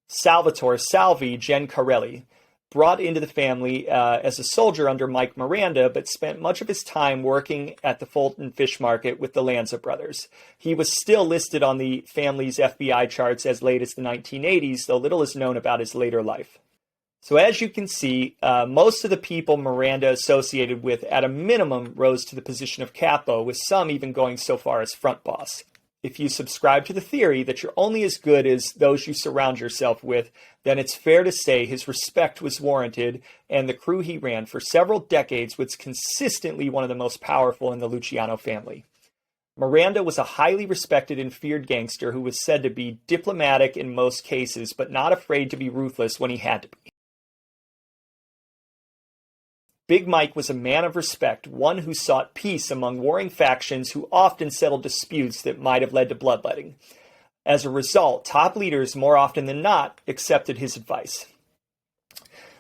Salvatore Salvi Gencarelli, brought into the family as a soldier under Mike Miranda, but spent much of his time working at the Fulton Fish Market with the Lanza brothers. He was still listed on the family's FBI charts as late as the 1980s, though little is known about his later life. So as you can see, most of the people Miranda associated with at a minimum rose to the position of capo, with some even going so far as front boss. If you subscribe to the theory that you're only as good as those you surround yourself with, then it's fair to say his respect was warranted, and the crew he ran for several decades was consistently one of the most powerful in the Luciano family. Miranda was a highly respected and feared gangster who was said to be diplomatic in most cases, but not afraid to be ruthless when he had to be. Big Mike was a man of respect, one who sought peace among warring factions who often settled disputes that might have led to bloodletting. As a result, top leaders more often than not accepted his advice.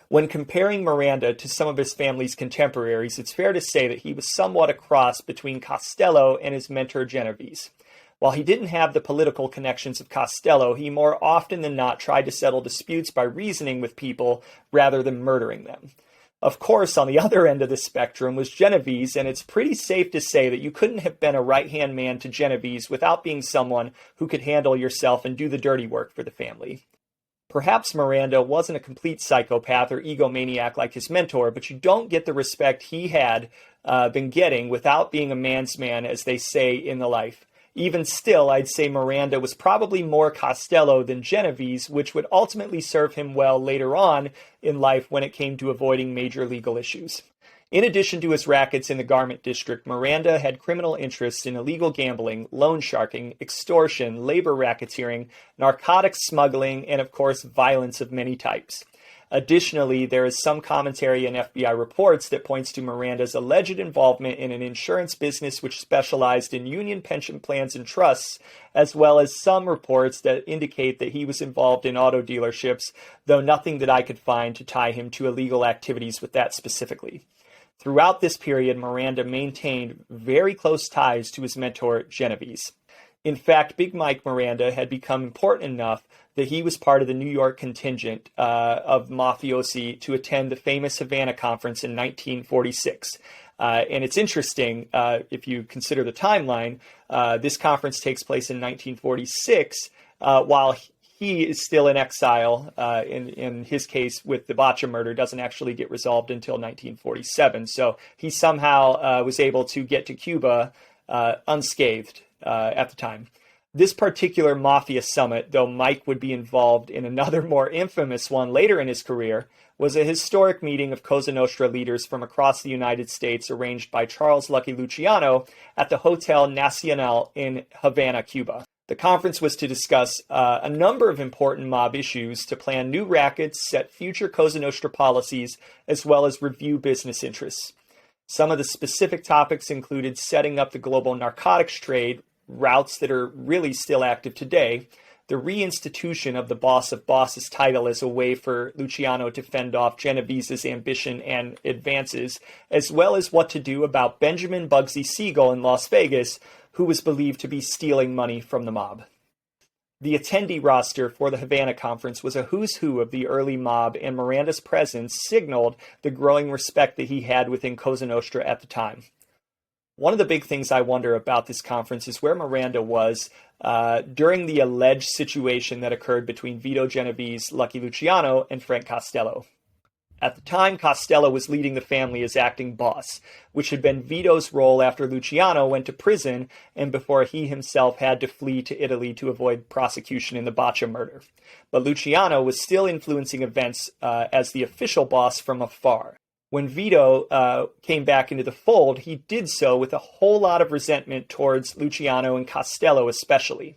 When comparing Miranda to some of his family's contemporaries, it's fair to say that he was somewhat a cross between Costello and his mentor Genovese. While he didn't have the political connections of Costello, he more often than not tried to settle disputes by reasoning with people rather than murdering them. Of course, on the other end of the spectrum was Genovese, and it's pretty safe to say that you couldn't have been a right-hand man to Genovese without being someone who could handle yourself and do the dirty work for the family. Perhaps Miranda wasn't a complete psychopath or egomaniac like his mentor, but you don't get the respect he had been getting without being a man's man, as they say in the life. Even still, I'd say Miranda was probably more Costello than Genovese, which would ultimately serve him well later on in life when it came to avoiding major legal issues. In addition to his rackets in the garment district, Miranda had criminal interests in illegal gambling, loan sharking, extortion, labor racketeering, narcotics smuggling, and of course, violence of many types. Additionally, there is some commentary in FBI reports that points to Miranda's alleged involvement in an insurance business which specialized in union pension plans and trusts, as well as some reports that indicate that he was involved in auto dealerships, though nothing that I could find to tie him to illegal activities with that specifically. Throughout this period, Miranda maintained very close ties to his mentor, Genovese. In fact, Big Mike Miranda had become important enough that he was part of the New York contingent of mafiosi to attend the famous Havana conference in 1946. And it's interesting, if you consider the timeline, this conference takes place in 1946, while he is still in exile. In his case, with the Boccia murder, doesn't actually get resolved until 1947. So he somehow was able to get to Cuba unscathed at the time. This particular Mafia summit, though Mike would be involved in another more infamous one later in his career, was a historic meeting of Cosa Nostra leaders from across the United States arranged by Charles Lucky Luciano at the Hotel Nacional in Havana, Cuba. The conference was to discuss a number of important mob issues, to plan new rackets, set future Cosa Nostra policies, as well as review business interests. Some of the specific topics included setting up the global narcotics trade, routes that are really still active today, the reinstitution of the boss of bosses title as a way for Luciano to fend off Genovese's ambition and advances, as well as what to do about Benjamin Bugsy Siegel in Las Vegas, who was believed to be stealing money from the mob. The attendee roster for the Havana conference was a who's who of the early mob, and Miranda's presence signaled the growing respect that he had within Cosa Nostra at the time. One of the big things I wonder about this conference is where Miranda was during the alleged situation that occurred between Vito Genovese, Lucky Luciano, and Frank Costello. At the time, Costello was leading the family as acting boss, which had been Vito's role after Luciano went to prison and before he himself had to flee to Italy to avoid prosecution in the Boccia murder. But Luciano was still influencing events as the official boss from afar. When Vito came back into the fold, he did so with a whole lot of resentment towards Luciano and Costello especially.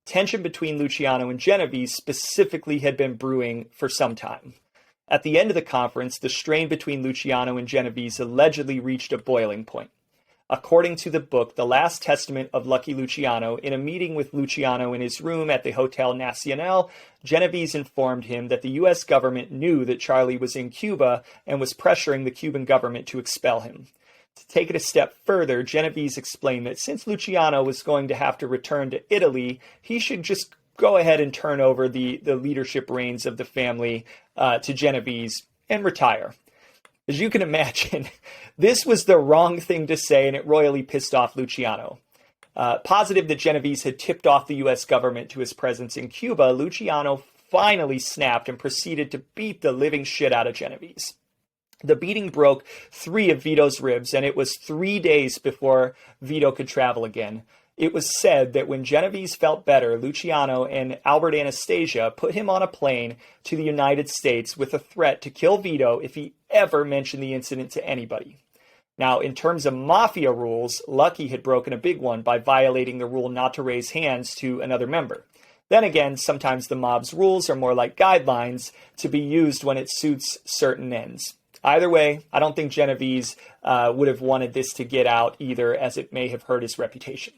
Tension between Luciano and Genovese specifically had been brewing for some time. At the end of the conference, the strain between Luciano and Genovese allegedly reached a boiling point. According to the book, The Last Testament of Lucky Luciano, in a meeting with Luciano in his room at the Hotel Nacional, Genovese informed him that the U.S. government knew that Charlie was in Cuba and was pressuring the Cuban government to expel him. To take it a step further, Genovese explained that since Luciano was going to have to return to Italy, he should just go ahead and turn over the leadership reins of the family to Genovese and retire. As you can imagine, this was the wrong thing to say, and it royally pissed off Luciano. Positive that Genovese had tipped off the U.S. government to his presence in Cuba, Luciano finally snapped and proceeded to beat the living shit out of Genovese. The beating broke 3 of Vito's ribs, and it was 3 days before Vito could travel again. It was said that when Genovese felt better, Luciano and Albert Anastasia put him on a plane to the United States with a threat to kill Vito if he ever mentioned the incident to anybody. Now, in terms of mafia rules, Lucky had broken a big one by violating the rule not to raise hands to another member. Then again, sometimes the mob's rules are more like guidelines to be used when it suits certain ends. Either way, I don't think Genovese would have wanted this to get out either, as it may have hurt his reputation.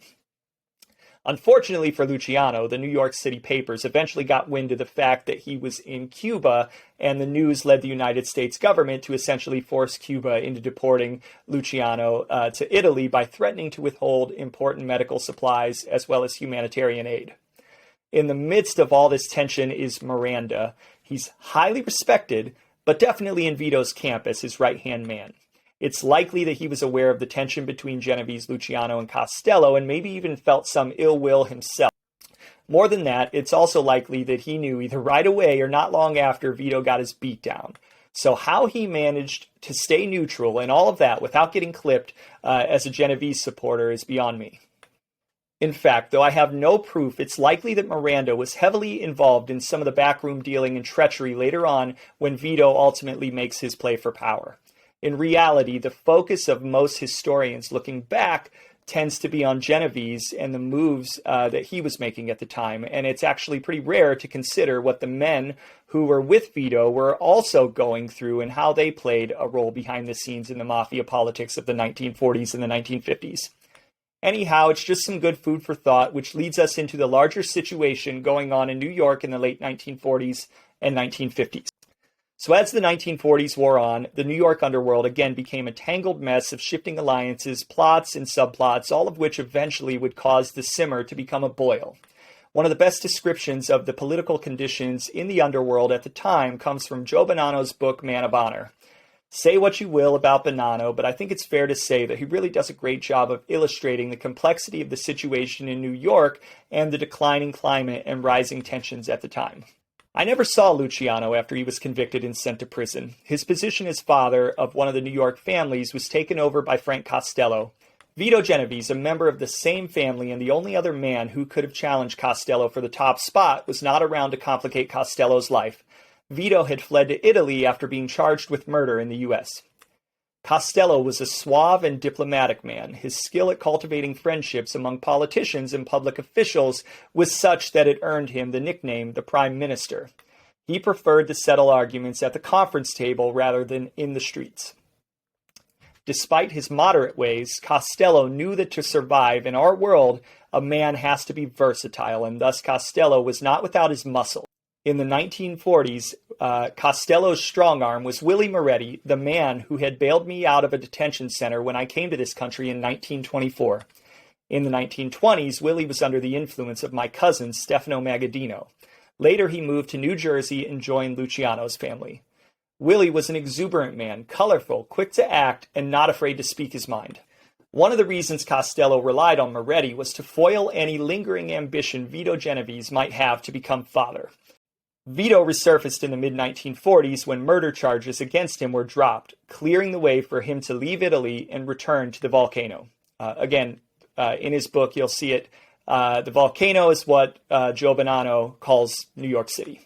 Unfortunately for Luciano, the New York City papers eventually got wind of the fact that he was in Cuba, and the news led the United States government to essentially force Cuba into deporting Luciano to Italy by threatening to withhold important medical supplies as well as humanitarian aid. In the midst of all this tension is Miranda. He's highly respected, but definitely in Vito's camp as his right-hand man. It's likely that he was aware of the tension between Genovese, Luciano, and Costello, and maybe even felt some ill will himself. More than that, it's also likely that he knew either right away or not long after Vito got his beat down. So how he managed to stay neutral and all of that without getting clipped as a Genovese supporter is beyond me. In fact, though I have no proof, it's likely that Miranda was heavily involved in some of the backroom dealing and treachery later on when Vito ultimately makes his play for power. In reality, the focus of most historians looking back tends to be on Genovese and the moves that he was making at the time. And it's actually pretty rare to consider what the men who were with Vito were also going through and how they played a role behind the scenes in the mafia politics of the 1940s and the 1950s. Anyhow, it's just some good food for thought, which leads us into the larger situation going on in New York in the late 1940s and 1950s. So as the 1940s wore on, the New York underworld again became a tangled mess of shifting alliances, plots, and subplots, all of which eventually would cause the simmer to become a boil. One of the best descriptions of the political conditions in the underworld at the time comes from Joe Bonanno's book, Man of Honor. Say what you will about Bonanno, but I think it's fair to say that he really does a great job of illustrating the complexity of the situation in New York and the declining climate and rising tensions at the time. I never saw Luciano after he was convicted and sent to prison. His position as father of one of the New York families was taken over by Frank Costello. Vito Genovese, a member of the same family and the only other man who could have challenged Costello for the top spot, was not around to complicate Costello's life. Vito had fled to Italy after being charged with murder in the U.S. Costello was a suave and diplomatic man. His skill at cultivating friendships among politicians and public officials was such that it earned him the nickname the Prime Minister. He preferred to settle arguments at the conference table rather than in the streets. Despite his moderate ways, Costello knew that to survive in our world, a man has to be versatile, and thus Costello was not without his muscle. In the 1940s, Costello's strong arm was Willie Moretti, the man who had bailed me out of a detention center when I came to this country in 1924. In the 1920s, Willie was under the influence of my cousin, Stefano Magaddino. Later, he moved to New Jersey and joined Luciano's family. Willie was an exuberant man, colorful, quick to act, and not afraid to speak his mind. One of the reasons Costello relied on Moretti was to foil any lingering ambition Vito Genovese might have to become father. Vito resurfaced in the mid-1940s when murder charges against him were dropped, clearing the way for him to leave Italy and return to the volcano. In his book, you'll see it. The volcano is what Joe Bonanno calls New York City.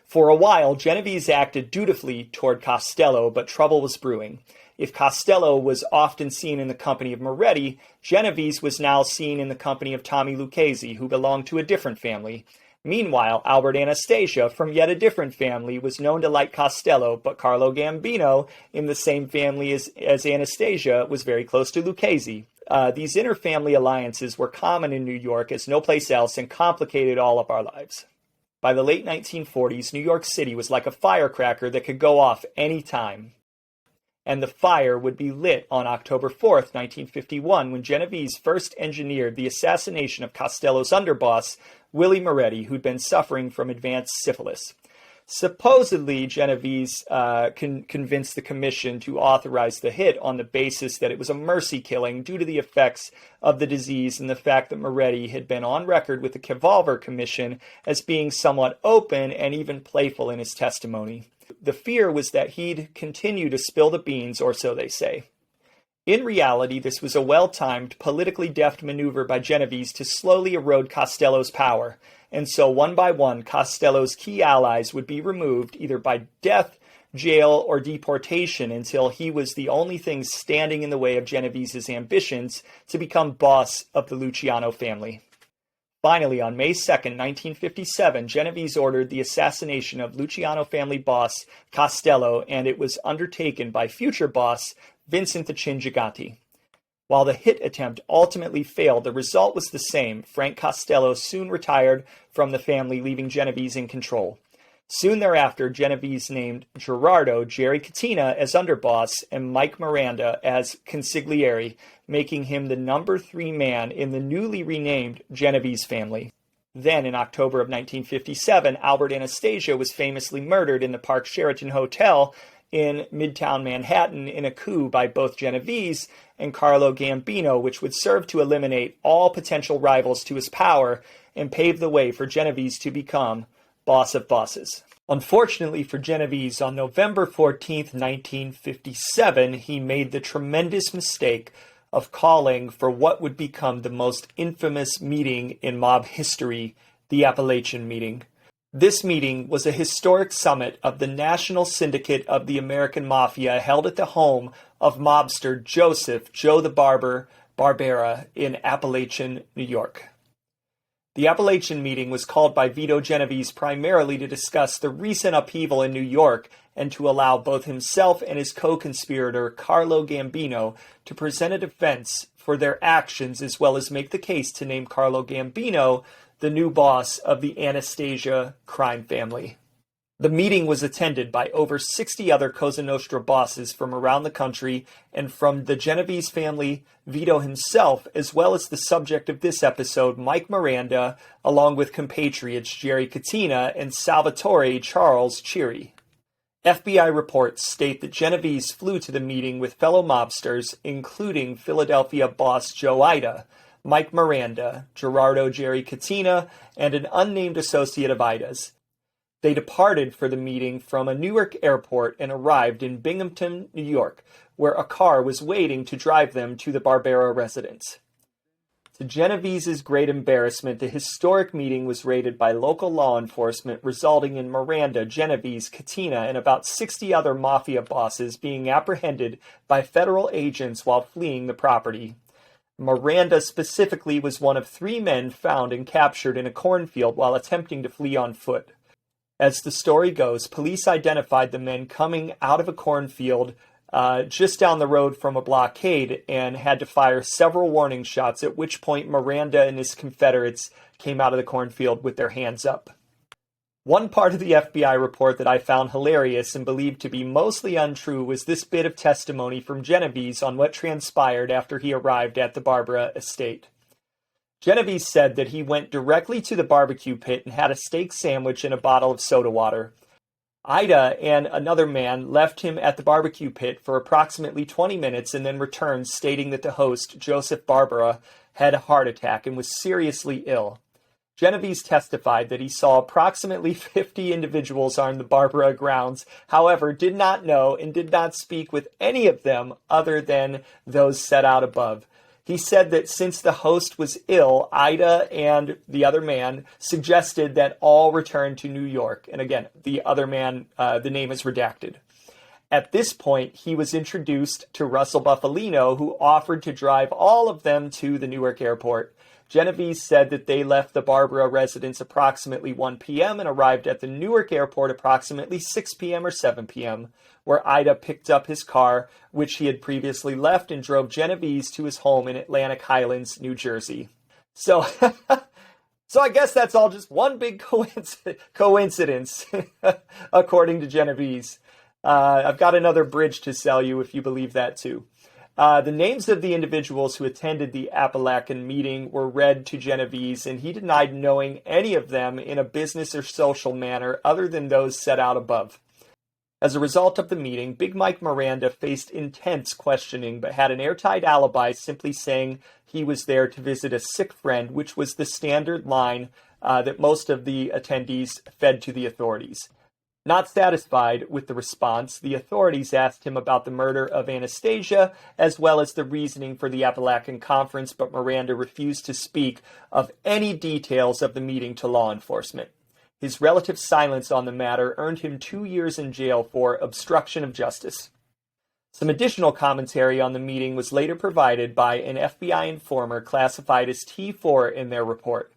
For a while, Genovese acted dutifully toward Costello, but trouble was brewing. If Costello was often seen in the company of Moretti, Genovese was now seen in the company of Tommy Lucchese, who belonged to a different family. Meanwhile, Albert Anastasia, from yet a different family, was known to like Costello, but Carlo Gambino, in the same family as Anastasia, was very close to Lucchese. These inter-family alliances were common in New York as no place else and complicated all of our lives. By the late 1940s, New York City was like a firecracker that could go off any time. And the fire would be lit on October 4th, 1951, when Genovese first engineered the assassination of Costello's underboss, Willie Moretti, who'd been suffering from advanced syphilis. Supposedly, Genovese convinced the commission to authorize the hit on the basis that it was a mercy killing due to the effects of the disease and the fact that Moretti had been on record with the Kefauver Commission as being somewhat open and even playful in his testimony. The fear was that he'd continue to spill the beans, or so they say. In reality, this was a well-timed, politically deft maneuver by Genovese to slowly erode Costello's power, and so one by one, Costello's key allies would be removed either by death, jail, or deportation until he was the only thing standing in the way of Genovese's ambitions to become boss of the Luciano family. Finally, on May 2, 1957, Genovese ordered the assassination of Luciano family boss Costello, and it was undertaken by future boss Vincent the Chin Gigante. While the hit attempt ultimately failed, the result was the same. Frank Costello soon retired from the family, leaving Genovese in control. Soon thereafter, Genovese named Gerardo Jerry Cattina as underboss and Mike Miranda as consigliere, making him the number 3 man in the newly renamed Genovese family. Then, in October of 1957, Albert Anastasia was famously murdered in the Park Sheraton Hotel in Midtown Manhattan in a coup by both Genovese and Carlo Gambino, which would serve to eliminate all potential rivals to his power and pave the way for Genovese to become boss of bosses. Unfortunately for Genovese, on November 14, 1957, he made the tremendous mistake of calling for what would become the most infamous meeting in mob history, the Apalachin meeting. This meeting was a historic summit of the National Syndicate of the American Mafia held at the home of mobster Joseph Joe the Barber Barbera in Apalachin, New York. The Apalachin meeting was called by Vito Genovese primarily to discuss the recent upheaval in New York and to allow both himself and his co-conspirator Carlo Gambino to present a defense for their actions, as well as make the case to name Carlo Gambino the new boss of the Anastasia crime family. The meeting was attended by over 60 other Cosa Nostra bosses from around the country and from the Genovese family, Vito himself, as well as the subject of this episode, Mike Miranda, along with compatriots Jerry Catena and Salvatore Charles Chiri. FBI reports state that Genovese flew to the meeting with fellow mobsters, including Philadelphia boss Joe Ida, Mike Miranda, Gerardo Jerry Catena, and an unnamed associate of Ida's. They departed for the meeting from a Newark airport and arrived in Binghamton, New York, where a car was waiting to drive them to the Barbera residence. To Genovese's great embarrassment, the historic meeting was raided by local law enforcement, resulting in Miranda, Genovese, Catena, and about 60 other mafia bosses being apprehended by federal agents while fleeing the property. Miranda specifically was one of 3 men found and captured in a cornfield while attempting to flee on foot. As the story goes, police identified the men coming out of a cornfield just down the road from a blockade and had to fire several warning shots, at which point Miranda and his Confederates came out of the cornfield with their hands up. One part of the FBI report that I found hilarious and believed to be mostly untrue was this bit of testimony from Genovese on what transpired after he arrived at the Barbera estate. Genovese said that he went directly to the barbecue pit and had a steak sandwich and a bottle of soda water. Ida and another man left him at the barbecue pit for approximately 20 minutes and then returned, stating that the host, Joseph Barbera, had a heart attack and was seriously ill. Genovese testified that he saw approximately 50 individuals on the Barbera grounds, however, did not know and did not speak with any of them other than those set out above. He said that since the host was ill, Ida and the other man suggested that all return to New York. And again, the other man, the name is redacted. At this point, he was introduced to Russell Buffalino, who offered to drive all of them to the Newark airport. Genovese said that they left the Barbera residence approximately 1 p.m. and arrived at the Newark airport approximately 6 p.m. or 7 p.m., where Ida picked up his car, which he had previously left, and drove Genovese to his home in Atlantic Highlands, New Jersey. So I guess that's all just one big coincidence, according to Genovese. I've got another bridge to sell you if you believe that too. The names of the individuals who attended the Apalachin meeting were read to Genovese, and he denied knowing any of them in a business or social manner other than those set out above. As a result of the meeting, Big Mike Miranda faced intense questioning, but had an airtight alibi, simply saying he was there to visit a sick friend, which was the standard line that most of the attendees fed to the authorities. Not satisfied with the response, the authorities asked him about the murder of Anastasia, as well as the reasoning for the Apalachin conference, but Miranda refused to speak of any details of the meeting to law enforcement. His relative silence on the matter earned him 2 years in jail for obstruction of justice. Some additional commentary on the meeting was later provided by an FBI informer classified as T4 in their report.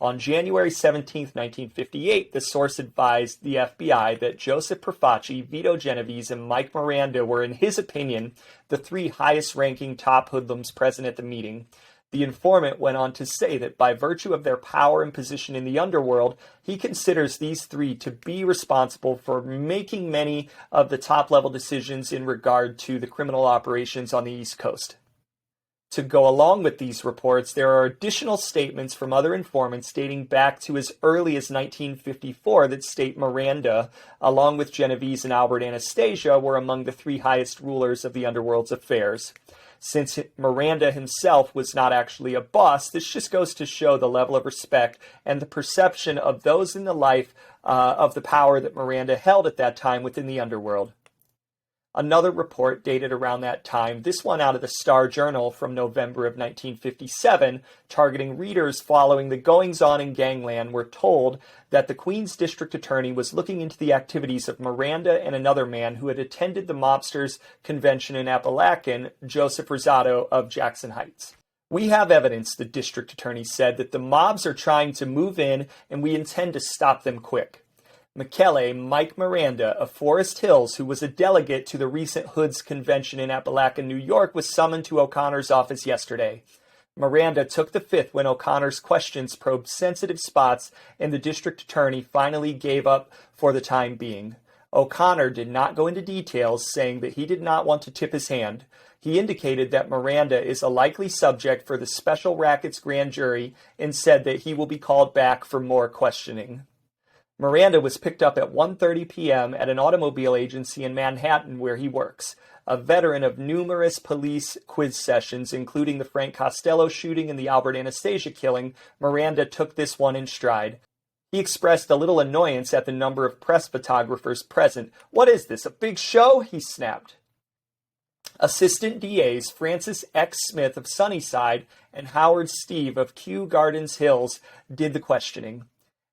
On January 17, 1958, the source advised the FBI that Joseph Profaci, Vito Genovese, and Mike Miranda were, in his opinion, the 3 highest-ranking top hoodlums present at the meeting. The informant went on to say that by virtue of their power and position in the underworld, he considers these 3 to be responsible for making many of the top-level decisions in regard to the criminal operations on the East Coast. To go along with these reports, there are additional statements from other informants dating back to as early as 1954 that state Miranda, along with Genovese and Albert Anastasia, were among the 3 highest rulers of the underworld's affairs. Since Miranda himself was not actually a boss, this just goes to show the level of respect and the perception of those in the life of the power that Miranda held at that time within the underworld. Another report dated around that time, this one out of the Star Journal from November of 1957, targeting readers following the goings-on in gangland, were told that the Queens District Attorney was looking into the activities of Miranda and another man who had attended the mobsters' convention in Apalachin, Joseph Rosado of Jackson Heights. "We have evidence," the district attorney said, "that the mobs are trying to move in and we intend to stop them quick." Michele, Mike Miranda of Forest Hills, who was a delegate to the recent Hoods convention in Apalachin, New York, was summoned to O'Connor's office yesterday. Miranda took the fifth when O'Connor's questions probed sensitive spots and the district attorney finally gave up for the time being. O'Connor did not go into details, saying that he did not want to tip his hand. He indicated that Miranda is a likely subject for the special rackets grand jury and said that he will be called back for more questioning. Miranda was picked up at 1:30 p.m. at an automobile agency in Manhattan where he works. A veteran of numerous police quiz sessions, including the Frank Costello shooting and the Albert Anastasia killing, Miranda took this one in stride. He expressed a little annoyance at the number of press photographers present. "What is this, a big show?" he snapped. Assistant DAs Francis X. Smith of Sunnyside and Howard Steve of Kew Gardens Hills did the questioning.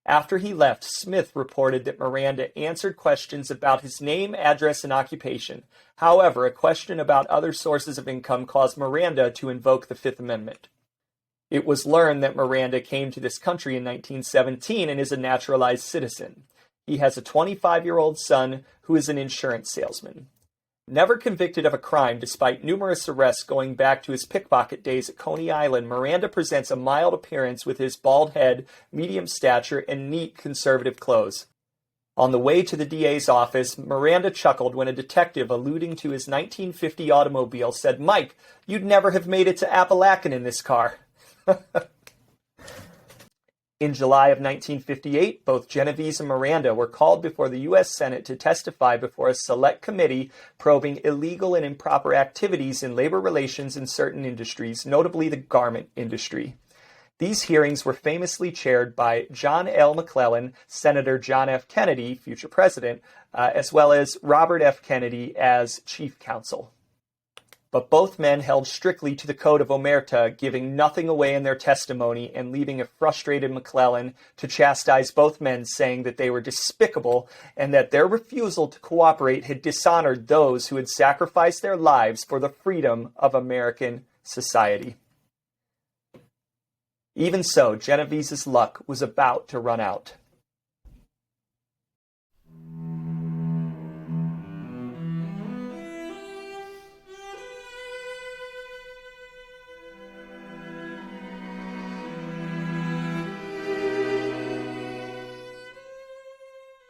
After he left, Smith reported that Miranda answered questions about his name, address, and occupation. However, a question about other sources of income caused Miranda to invoke the Fifth Amendment. It was learned that Miranda came to this country in 1917 and is a naturalized citizen. He has a 25-year-old son who is an insurance salesman. Never convicted of a crime despite numerous arrests going back to his pickpocket days at Coney Island, Miranda presents a mild appearance with his bald head, medium stature, and neat conservative clothes. On the way to the DA's office, Miranda chuckled when a detective alluding to his 1950 automobile said, "Mike, you'd never have made it to Apalachin in this car." In July of 1958, both Genovese and Miranda were called before the U.S. Senate to testify before a select committee probing illegal and improper activities in labor relations in certain industries, notably the garment industry. These hearings were famously chaired by John L. McClellan, Senator John F. Kennedy, future president, as well as Robert F. Kennedy as chief counsel. But both men held strictly to the code of omerta, giving nothing away in their testimony and leaving a frustrated McClellan to chastise both men, saying that they were despicable and that their refusal to cooperate had dishonored those who had sacrificed their lives for the freedom of American society. Even so, Genovese's luck was about to run out.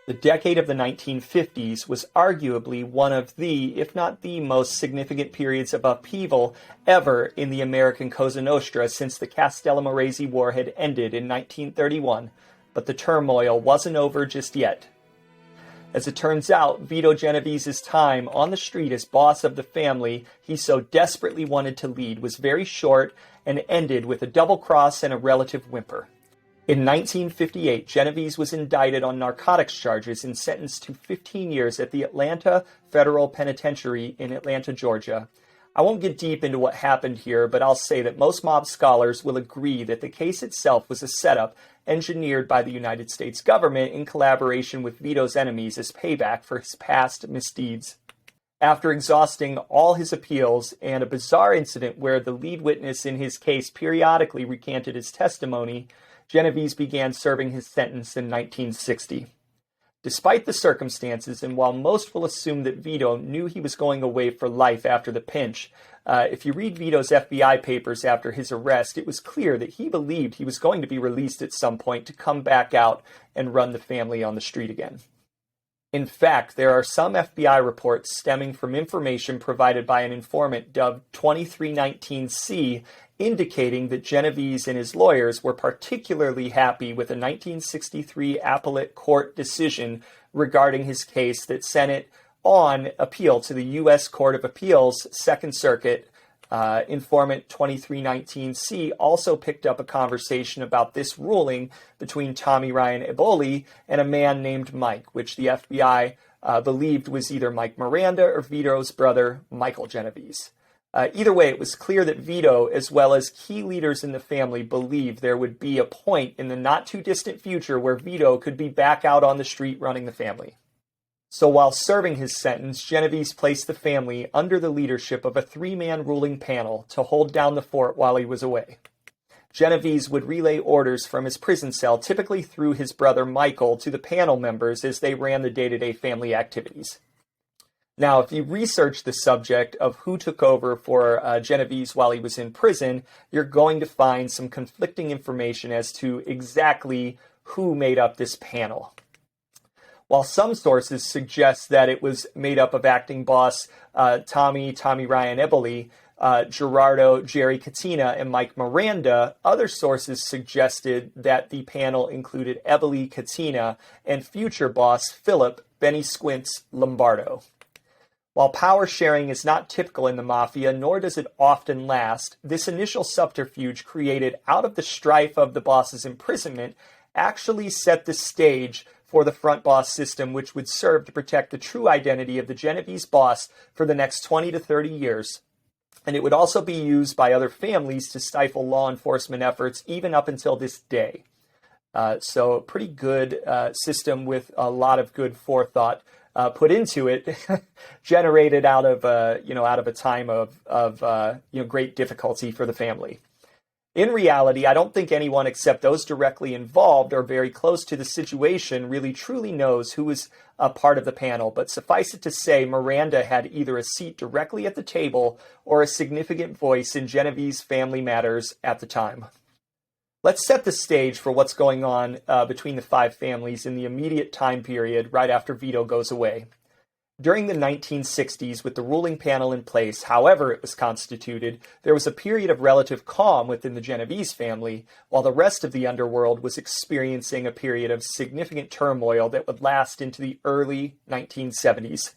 The decade of the 1950s was arguably one of the, if not the most significant periods of upheaval ever in the American Cosa Nostra since the Castellammarese War had ended in 1931, but the turmoil wasn't over just yet. As it turns out, Vito Genovese's time on the street as boss of the family he so desperately wanted to lead was very short and ended with a double cross and a relative whimper. In 1958, Genovese was indicted on narcotics charges and sentenced to 15 years at the Atlanta Federal Penitentiary in Atlanta, Georgia. I won't get deep into what happened here, but I'll say that most mob scholars will agree that the case itself was a setup engineered by the United States government in collaboration with Vito's enemies as payback for his past misdeeds. After exhausting all his appeals and a bizarre incident where the lead witness in his case periodically recanted his testimony, Genovese began serving his sentence in 1960. Despite the circumstances, and while most will assume that Vito knew he was going away for life after the pinch, if you read Vito's FBI papers after his arrest, it was clear that he believed he was going to be released at some point to come back out and run the family on the street again. In fact, there are some FBI reports stemming from information provided by an informant dubbed 2319C indicating that Genovese and his lawyers were particularly happy with a 1963 appellate court decision regarding his case that sent it on appeal to the U.S. Court of Appeals, Second Circuit. Informant 2319C also picked up a conversation about this ruling between Tommy Ryan Eboli and a man named Mike, which the FBI believed was either Mike Miranda or Vito's brother, Michael Genovese. Either way, it was clear that Vito, as well as key leaders in the family, believed there would be a point in the not-too-distant future where Vito could be back out on the street running the family. So while serving his sentence, Genovese placed the family under the leadership of a 3-man ruling panel to hold down the fort while he was away. Genovese would relay orders from his prison cell, typically through his brother Michael, to the panel members as they ran the day-to-day family activities. Now, if you research the subject of who took over for Genovese while he was in prison, you're going to find some conflicting information as to exactly who made up this panel. While some sources suggest that it was made up of acting boss Tommy Ryan Eboli, Gerardo Jerry Katina, and Mike Miranda, other sources suggested that the panel included Eboli, Katina, and future boss Philip Benny Squints Lombardo. While power sharing is not typical in the mafia, nor does it often last, this initial subterfuge created out of the strife of the boss's imprisonment actually set the stage for the front boss system, which would serve to protect the true identity of the Genovese boss for the next 20 to 30 years. And it would also be used by other families to stifle law enforcement efforts even up until this day. So a pretty good system with a lot of good forethought put into it, generated out of a time of great difficulty for the family. In reality, I don't think anyone except those directly involved or very close to the situation really truly knows who was a part of the panel, but suffice it to say, Miranda had either a seat directly at the table or a significant voice in Genovese family matters at the time. Let's set the stage for what's going on between the 5 families in the immediate time period right after Vito goes away. During the 1960s, with the ruling panel in place, however it was constituted, there was a period of relative calm within the Genovese family, while the rest of the underworld was experiencing a period of significant turmoil that would last into the early 1970s.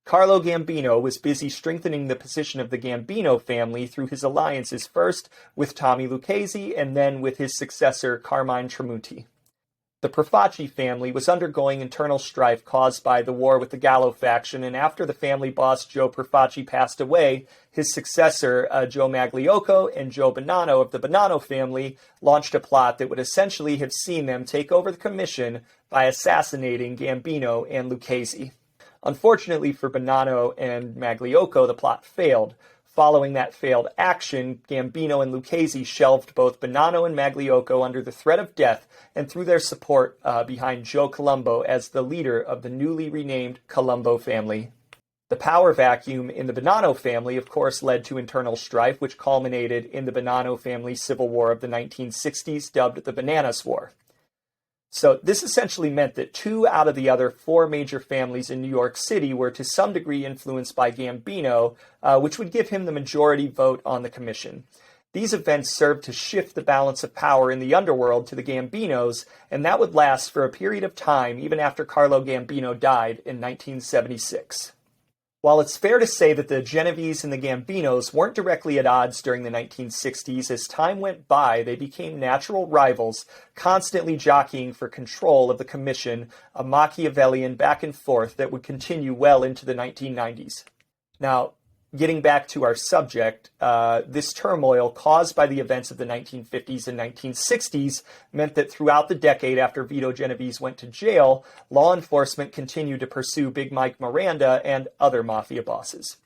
Carlo Gambino was busy strengthening the position of the Gambino family through his alliances first with Tommy Lucchese and then with his successor Carmine Tramuti. The Profaci family was undergoing internal strife caused by the war with the Gallo faction, and after the family boss Joe Profaci passed away, his successor Joe Magliocco and Joe Bonanno of the Bonanno family launched a plot that would essentially have seen them take over the commission by assassinating Gambino and Lucchese. Unfortunately for Bonanno and Magliocco, the plot failed. Following that failed action, Gambino and Lucchese shelved both Bonanno and Magliocco under the threat of death and threw their support behind Joe Colombo as the leader of the newly renamed Colombo family. The power vacuum in the Bonanno family, of course, led to internal strife, which culminated in the Bonanno family civil war of the 1960s, dubbed the Bananas War. So this essentially meant that 2 out of the other 4 major families in New York City were to some degree influenced by Gambino, which would give him the majority vote on the commission. These events served to shift the balance of power in the underworld to the Gambinos, and that would last for a period of time even after Carlo Gambino died in 1976. While it's fair to say that the Genovese and the Gambinos weren't directly at odds during the 1960s, as time went by, they became natural rivals, constantly jockeying for control of the commission, a Machiavellian back and forth that would continue well into the 1990s. Now, getting back to our subject, this turmoil caused by the events of the 1950s and 1960s meant that throughout the decade after Vito Genovese went to jail, law enforcement continued to pursue Big Mike Miranda and other mafia bosses.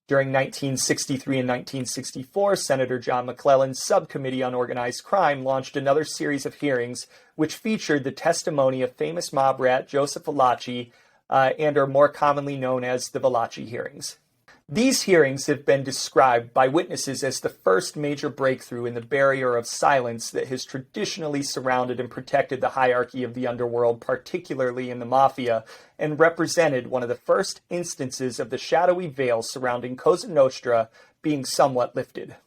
During 1963 and 1964, Senator John McClellan's Subcommittee on Organized Crime launched another series of hearings which featured the testimony of famous mob rat Joseph Valachi and are more commonly known as the Valachi hearings. These hearings have been described by witnesses as the first major breakthrough in the barrier of silence that has traditionally surrounded and protected the hierarchy of the underworld, particularly in the mafia, and represented one of the first instances of the shadowy veil surrounding Cosa Nostra being somewhat lifted.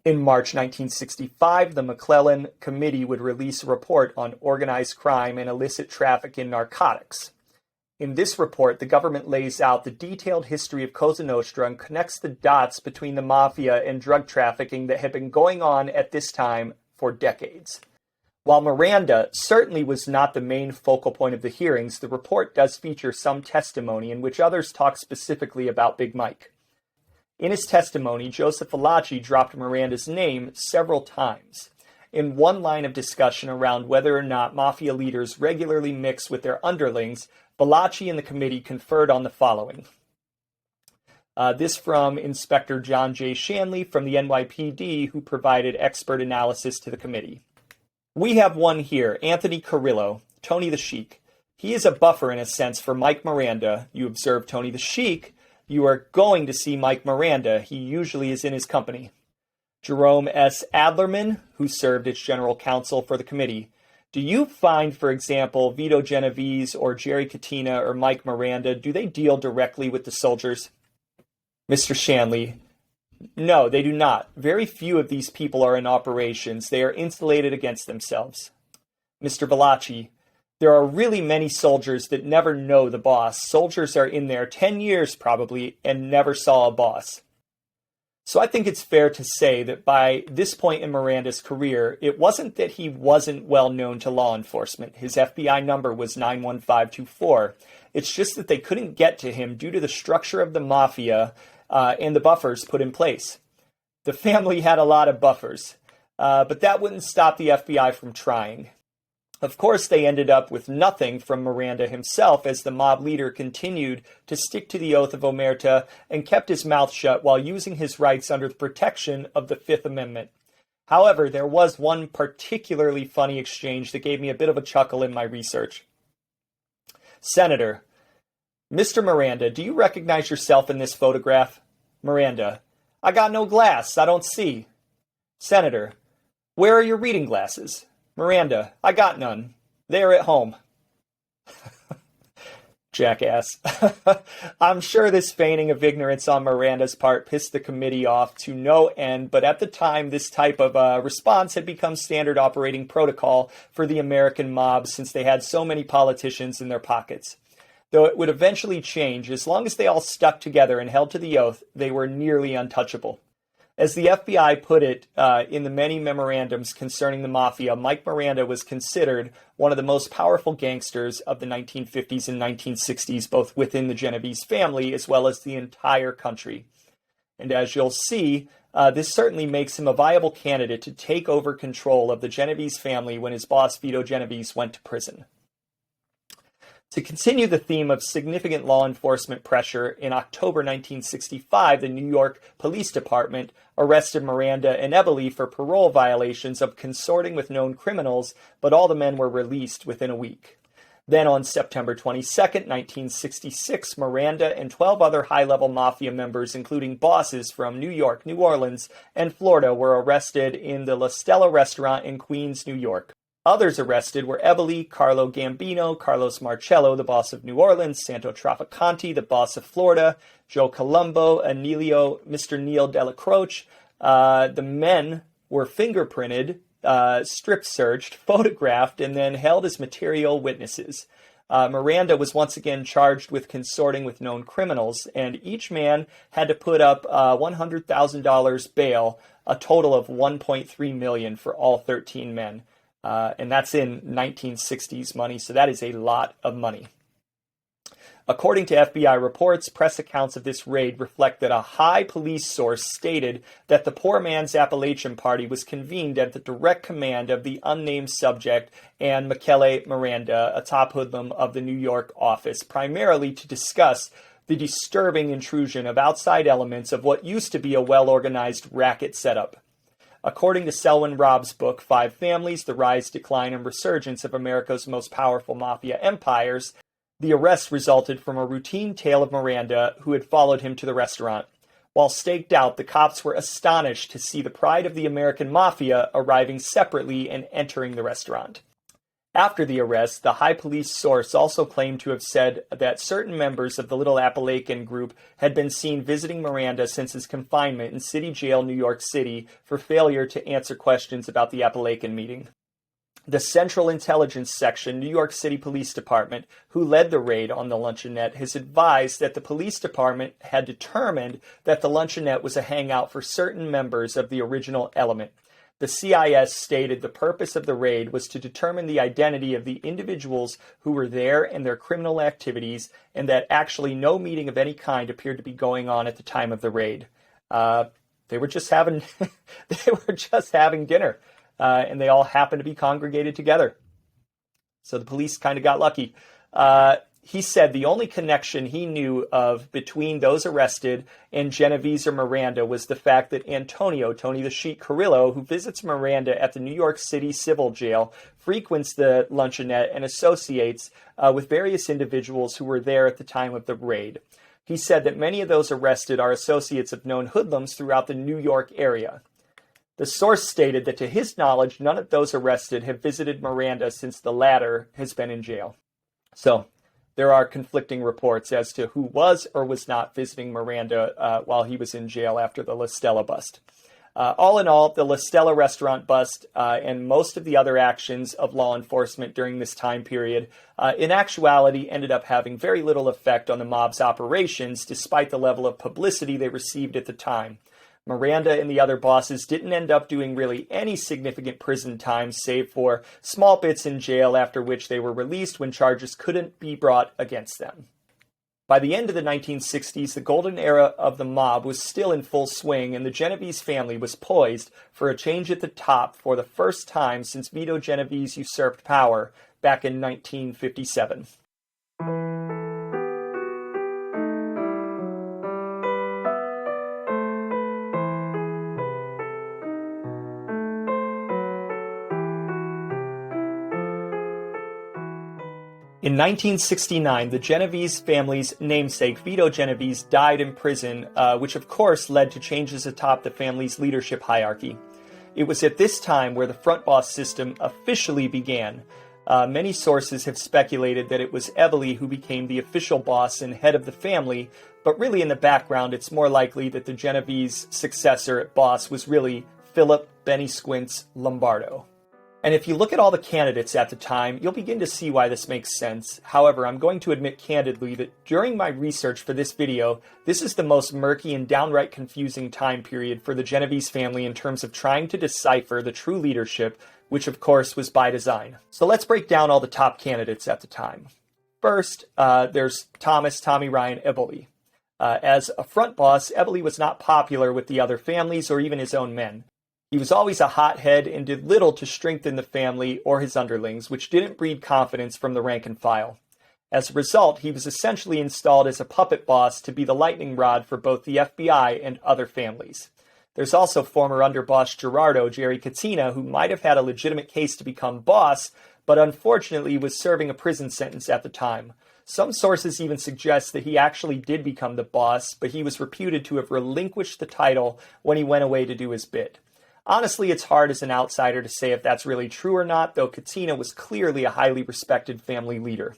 In March 1965, the McClellan Committee would release a report on organized crime and illicit traffic in narcotics. In this report, the government lays out the detailed history of Cosa Nostra and connects the dots between the mafia and drug trafficking that had been going on at this time for decades. While Miranda certainly was not the main focal point of the hearings, the report does feature some testimony in which others talk specifically about Big Mike. In his testimony, Joseph Valachi dropped Miranda's name several times. in one line of discussion around whether or not mafia leaders regularly mix with their underlings, Apalachin and the committee conferred on the following. This from Inspector John J. Shanley from the NYPD, who provided expert analysis to the committee. We have one here, Anthony Carrillo, Tony the Sheik. He is a buffer in a sense for Mike Miranda. You observe Tony the Sheik, you are going to see Mike Miranda. He usually is in his company. Jerome S. Adlerman, who served as general counsel for the committee. Do you find, for example, Vito Genovese or Jerry Katina or Mike Miranda, do they deal directly with the soldiers? Mr. Shanley, no, they do not. Very few of these people are in operations. They are insulated against themselves. Mr. Apalachin, there are really many soldiers that never know the boss. Soldiers are in there 10 years probably and never saw a boss. So I think it's fair to say that by this point in Miranda's career, it wasn't that he wasn't well known to law enforcement. His FBI number was 91524. It's just that they couldn't get to him due to the structure of the mafia and the buffers put in place. The family had a lot of buffers, but that wouldn't stop the FBI from trying. Of course, they ended up with nothing from Miranda himself as the mob leader continued to stick to the oath of omerta and kept his mouth shut while using his rights under the protection of the Fifth Amendment. However, there was one particularly funny exchange that gave me a bit of a chuckle in my research. Senator, Mr. Miranda, do you recognize yourself in this photograph? Miranda, I got no glass, I don't see. Senator, where are your reading glasses? Miranda, I got none. They're at home. Jackass. I'm sure this feigning of ignorance on Miranda's part pissed the committee off to no end, but at the time this type of response had become standard operating protocol for the American mob since they had so many politicians in their pockets. Though it would eventually change, as long as they all stuck together and held to the oath, they were nearly untouchable. As the FBI put it in the many memorandums concerning the mafia, Mike Miranda was considered one of the most powerful gangsters of the 1950s and 1960s, both within the Genovese family as well as the entire country. And as you'll see, this certainly makes him a viable candidate to take over control of the Genovese family when his boss Vito Genovese went to prison. To continue the theme of significant law enforcement pressure, in October 1965, the New York Police Department arrested Miranda and Ebeli for parole violations of consorting with known criminals, but all the men were released within a week. Then on September 22, 1966, Miranda and 12 other high-level mafia members, including bosses from New York, New Orleans, and Florida, were arrested in the La Stella restaurant in Queens, New York. Others arrested were Ebeli, Carlo Gambino, Carlos Marcello, the boss of New Orleans, Santo Traficanti, the boss of Florida, Joe Colombo, Emilio, Mr. Neil Delacroce. The men were fingerprinted, strip-searched, photographed, and then held as material witnesses. Miranda was once again charged with consorting with known criminals, and each man had to put up $100,000 bail, a total of $1.3 million for all 13 men. And that's in 1960s money, so that is a lot of money. According to FBI reports, press accounts of this raid reflect that a high police source stated that the poor man's Apalachin party was convened at the direct command of the unnamed subject and Michele Miranda, a top hoodlum of the New York office, primarily to discuss the disturbing intrusion of outside elements of what used to be a well-organized racket setup. According to Selwyn Robb's book, Five Families, The Rise, Decline, and Resurgence of America's Most Powerful Mafia Empires, the arrest resulted from a routine tale of Miranda, who had followed him to the restaurant. While staked out, the cops were astonished to see the pride of the American Mafia arriving separately and entering the restaurant. After the arrest, the high police source also claimed to have said that certain members of the Little Apalachin group had been seen visiting Miranda since his confinement in City Jail, New York City, for failure to answer questions about the Apalachin meeting. The Central Intelligence Section, New York City Police Department, who led the raid on the luncheonette, has advised that the police department had determined that the luncheonette was a hangout for certain members of the original element. The CIS stated the purpose of the raid was to determine the identity of the individuals who were there and their criminal activities, and that actually no meeting of any kind appeared to be going on at the time of the raid. They were just having dinner. and they all happened to be congregated together. So the police kind of got lucky. He said the only connection he knew of between those arrested and Genovese or Miranda was the fact that Antonio, Tony the Sheik Carrillo, who visits Miranda at the New York City Civil Jail, frequents the luncheonette and associates with various individuals who were there at the time of the raid. He said that many of those arrested are associates of known hoodlums throughout the New York area. The source stated that to his knowledge, none of those arrested have visited Miranda since the latter has been in jail. So there are conflicting reports as to who was or was not visiting Miranda while he was in jail after the La Stella bust. All in all, the La Stella restaurant bust and most of the other actions of law enforcement during this time period in actuality ended up having very little effect on the mob's operations despite the level of publicity they received at the time. Miranda and the other bosses didn't end up doing really any significant prison time save for small bits in jail, after which they were released when charges couldn't be brought against them. By the end of the 1960s, the golden era of the mob was still in full swing, and the Genovese family was poised for a change at the top for the first time since Vito Genovese usurped power back in 1957. In 1969, the Genovese family's namesake, Vito Genovese, died in prison, which of course led to changes atop the family's leadership hierarchy. It was at this time where the front boss system officially began. Many sources have speculated that it was Eboli who became the official boss and head of the family, but really in the background it's more likely that the Genovese successor at boss was really Philip Benny Squints Lombardo. And if you look at all the candidates at the time, you'll begin to see why this makes sense. However, I'm going to admit candidly that during my research for this video, this is the most murky and downright confusing time period for the Genovese family in terms of trying to decipher the true leadership, which of course was by design. So let's break down all the top candidates at the time. First, there's Tommy Ryan Eboli. As a front boss, Eboli was not popular with the other families or even his own men. He was always a hothead and did little to strengthen the family or his underlings, which didn't breed confidence from the rank and file. As a result, he was essentially installed as a puppet boss to be the lightning rod for both the FBI and other families. There's also former underboss Gerardo, Jerry Katina, who might have had a legitimate case to become boss, but unfortunately was serving a prison sentence at the time. Some sources even suggest that he actually did become the boss, but he was reputed to have relinquished the title when he went away to do his bit. Honestly, it's hard as an outsider to say if that's really true or not, though Katina was clearly a highly respected family leader.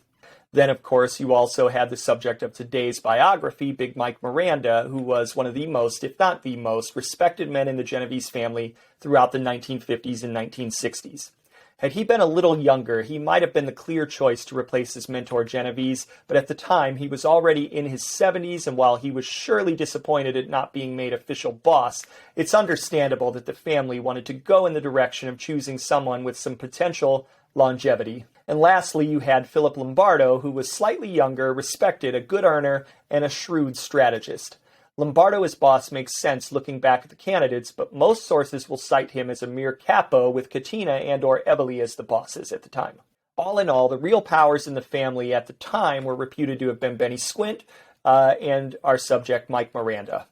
Then, of course, you also had the subject of today's biography, Big Mike Miranda, who was one of the most, if not the most, respected men in the Genovese family throughout the 1950s and 1960s. Had he been a little younger, he might have been the clear choice to replace his mentor Genovese, but at the time he was already in his 70s, and while he was surely disappointed at not being made official boss, it's understandable that the family wanted to go in the direction of choosing someone with some potential longevity. And lastly, you had Philip Lombardo, who was slightly younger, respected, a good earner, and a shrewd strategist. Lombardo as boss makes sense looking back at the candidates, but most sources will cite him as a mere capo with Katina and or Eboli as the bosses at the time. All in all, the real powers in the family at the time were reputed to have been Benny Squint and our subject Mike Miranda.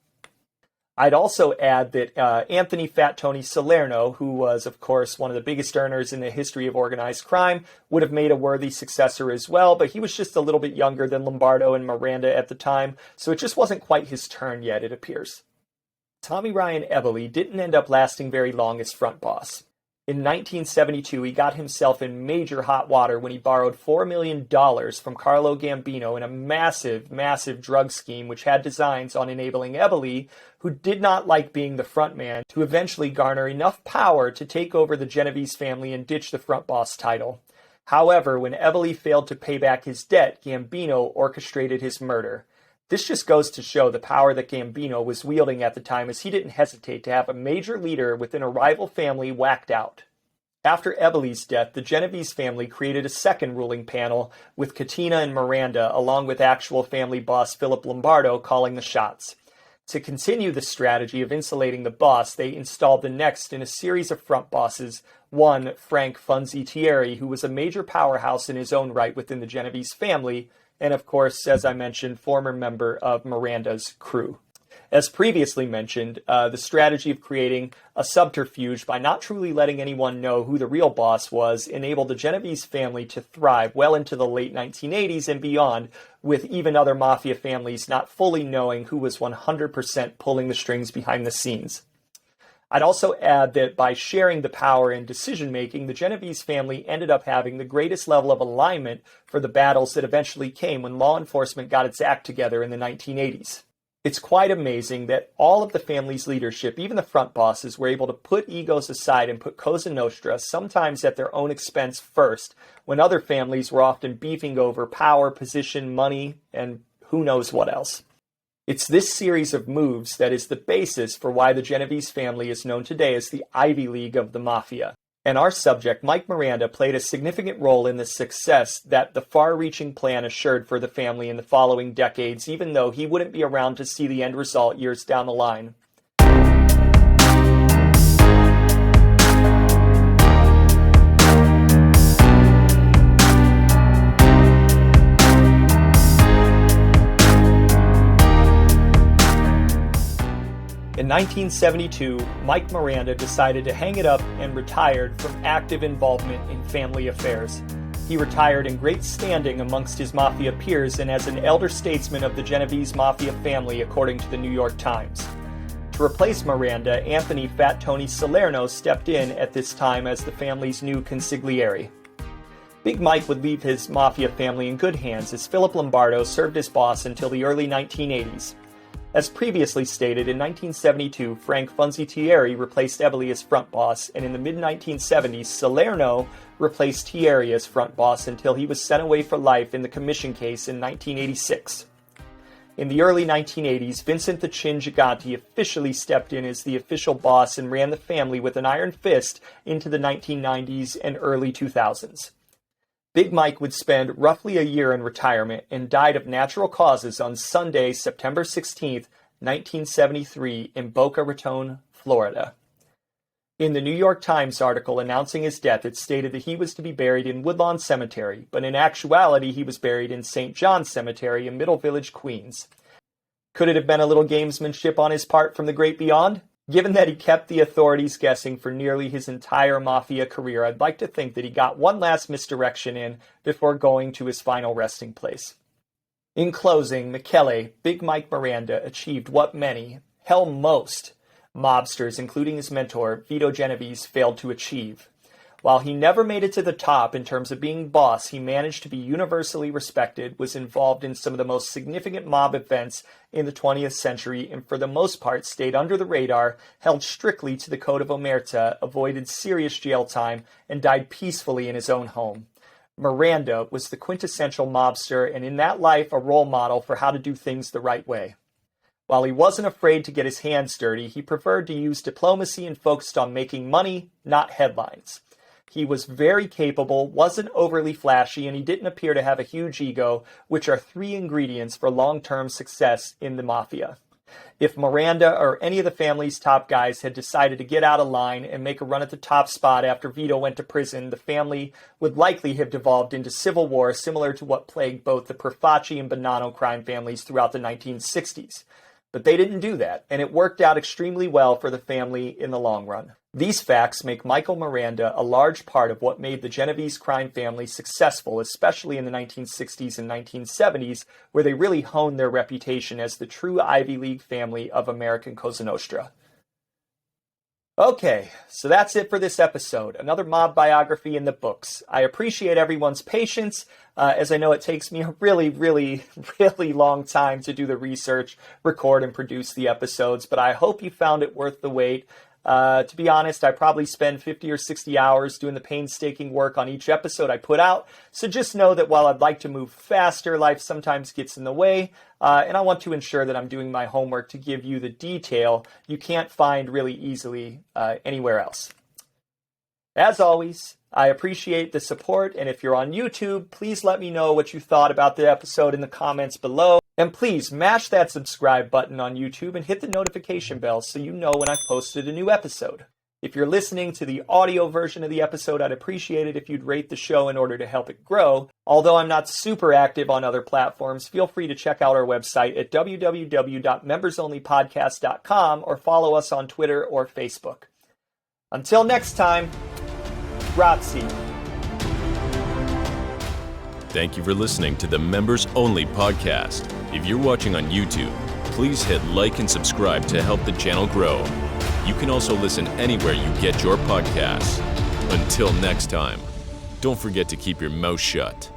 I'd also add that Anthony Fat Tony Salerno, who was, of course, one of the biggest earners in the history of organized crime, would have made a worthy successor as well, but he was just a little bit younger than Lombardo and Miranda at the time, so it just wasn't quite his turn yet, it appears. Tommy Ryan Eboli didn't end up lasting very long as front boss. In 1972, he got himself in major hot water when he borrowed $4 million from Carlo Gambino in a massive drug scheme which had designs on enabling Eboli, who did not like being the front man, to eventually garner enough power to take over the Genovese family and ditch the front boss title. However, when Eboli failed to pay back his debt, Gambino orchestrated his murder. This just goes to show the power that Gambino was wielding at the time, as he didn't hesitate to have a major leader within a rival family whacked out. After Eboli's death, the Genovese family created a second ruling panel with Katina and Miranda, along with actual family boss Philip Lombardo, calling the shots. To continue the strategy of insulating the boss, they installed the next in a series of front bosses, one, Frank Funzi Thierry, who was a major powerhouse in his own right within the Genovese family, and of course, as I mentioned, former member of Miranda's crew. As previously mentioned, the strategy of creating a subterfuge by not truly letting anyone know who the real boss was enabled the Genovese family to thrive well into the late 1980s and beyond, with even other mafia families not fully knowing who was 100% pulling the strings behind the scenes. I'd also add that by sharing the power in decision-making, the Genovese family ended up having the greatest level of alignment for the battles that eventually came when law enforcement got its act together in the 1980s. It's quite amazing that all of the family's leadership, even the front bosses, were able to put egos aside and put Cosa Nostra, sometimes at their own expense first, when other families were often beefing over power, position, money, and who knows what else. It's this series of moves that is the basis for why the Genovese family is known today as the Ivy League of the Mafia. And our subject, Mike Miranda, played a significant role in the success that the far-reaching plan assured for the family in the following decades, even though he wouldn't be around to see the end result years down the line. In 1972, Mike Miranda decided to hang it up and retired from active involvement in family affairs. He retired in great standing amongst his mafia peers and as an elder statesman of the Genovese mafia family, according to the New York Times. To replace Miranda, Anthony Fat Tony Salerno stepped in at this time as the family's new consigliere. Big Mike would leave his mafia family in good hands as Philip Lombardo served as boss until the early 1980s. As previously stated, in 1972, Frank Funzi Thierry replaced Eboli as front boss, and in the mid-1970s, Salerno replaced Thierry as front boss until he was sent away for life in the commission case in 1986. In the early 1980s, Vincent the Chin Gigante officially stepped in as the official boss and ran the family with an iron fist into the 1990s and early 2000s. Big Mike would spend roughly a year in retirement and died of natural causes on Sunday, September 16, 1973, in Boca Raton, Florida. In the New York Times article announcing his death, it stated that he was to be buried in Woodlawn Cemetery, but in actuality he was buried in St. John's Cemetery in Middle Village, Queens. Could it have been a little gamesmanship on his part from the great beyond? Given that he kept the authorities guessing for nearly his entire mafia career, I'd like to think that he got one last misdirection in before going to his final resting place. In closing, Michele, Big Mike Miranda, achieved what many, hell most, mobsters, including his mentor, Vito Genovese, failed to achieve. While he never made it to the top in terms of being boss, he managed to be universally respected, was involved in some of the most significant mob events in the 20th century, and for the most part stayed under the radar, held strictly to the Code of Omerta, avoided serious jail time, and died peacefully in his own home. Miranda was the quintessential mobster, and in that life a role model for how to do things the right way. While he wasn't afraid to get his hands dirty, he preferred to use diplomacy and focused on making money, not headlines. He was very capable, wasn't overly flashy, and he didn't appear to have a huge ego, which are three ingredients for long-term success in the mafia. If Miranda or any of the family's top guys had decided to get out of line and make a run at the top spot after Vito went to prison, the family would likely have devolved into civil war similar to what plagued both the Profaci and Bonanno crime families throughout the 1960s. But they didn't do that, and it worked out extremely well for the family in the long run. These facts make Michael Miranda a large part of what made the Genovese crime family successful, especially in the 1960s and 1970s, where they really honed their reputation as the true Ivy League family of American Cosa Nostra. Okay, so that's it for this episode. Another mob biography in the books. I appreciate everyone's patience, as I know it takes me a really long time to do the research, record, and produce the episodes, but I hope you found it worth the wait. To be honest, I probably spend 50 or 60 hours doing the painstaking work on each episode I put out, so just know that while I'd like to move faster, life sometimes gets in the way, and I want to ensure that I'm doing my homework to give you the detail you can't find really easily anywhere else. As always, I appreciate the support, and if you're on YouTube, please let me know what you thought about the episode in the comments below. And please mash that subscribe button on YouTube and hit the notification bell so you know when I've posted a new episode. If you're listening to the audio version of the episode, I'd appreciate it if you'd rate the show in order to help it grow. Although I'm not super active on other platforms, feel free to check out our website at www.membersonlypodcast.com or follow us on Twitter or Facebook. Until next time, grazie. Thank you for listening to the Members Only podcast. If you're watching on YouTube, please hit like and subscribe to help the channel grow. You can also listen anywhere you get your podcasts. Until next time, don't forget to keep your mouth shut.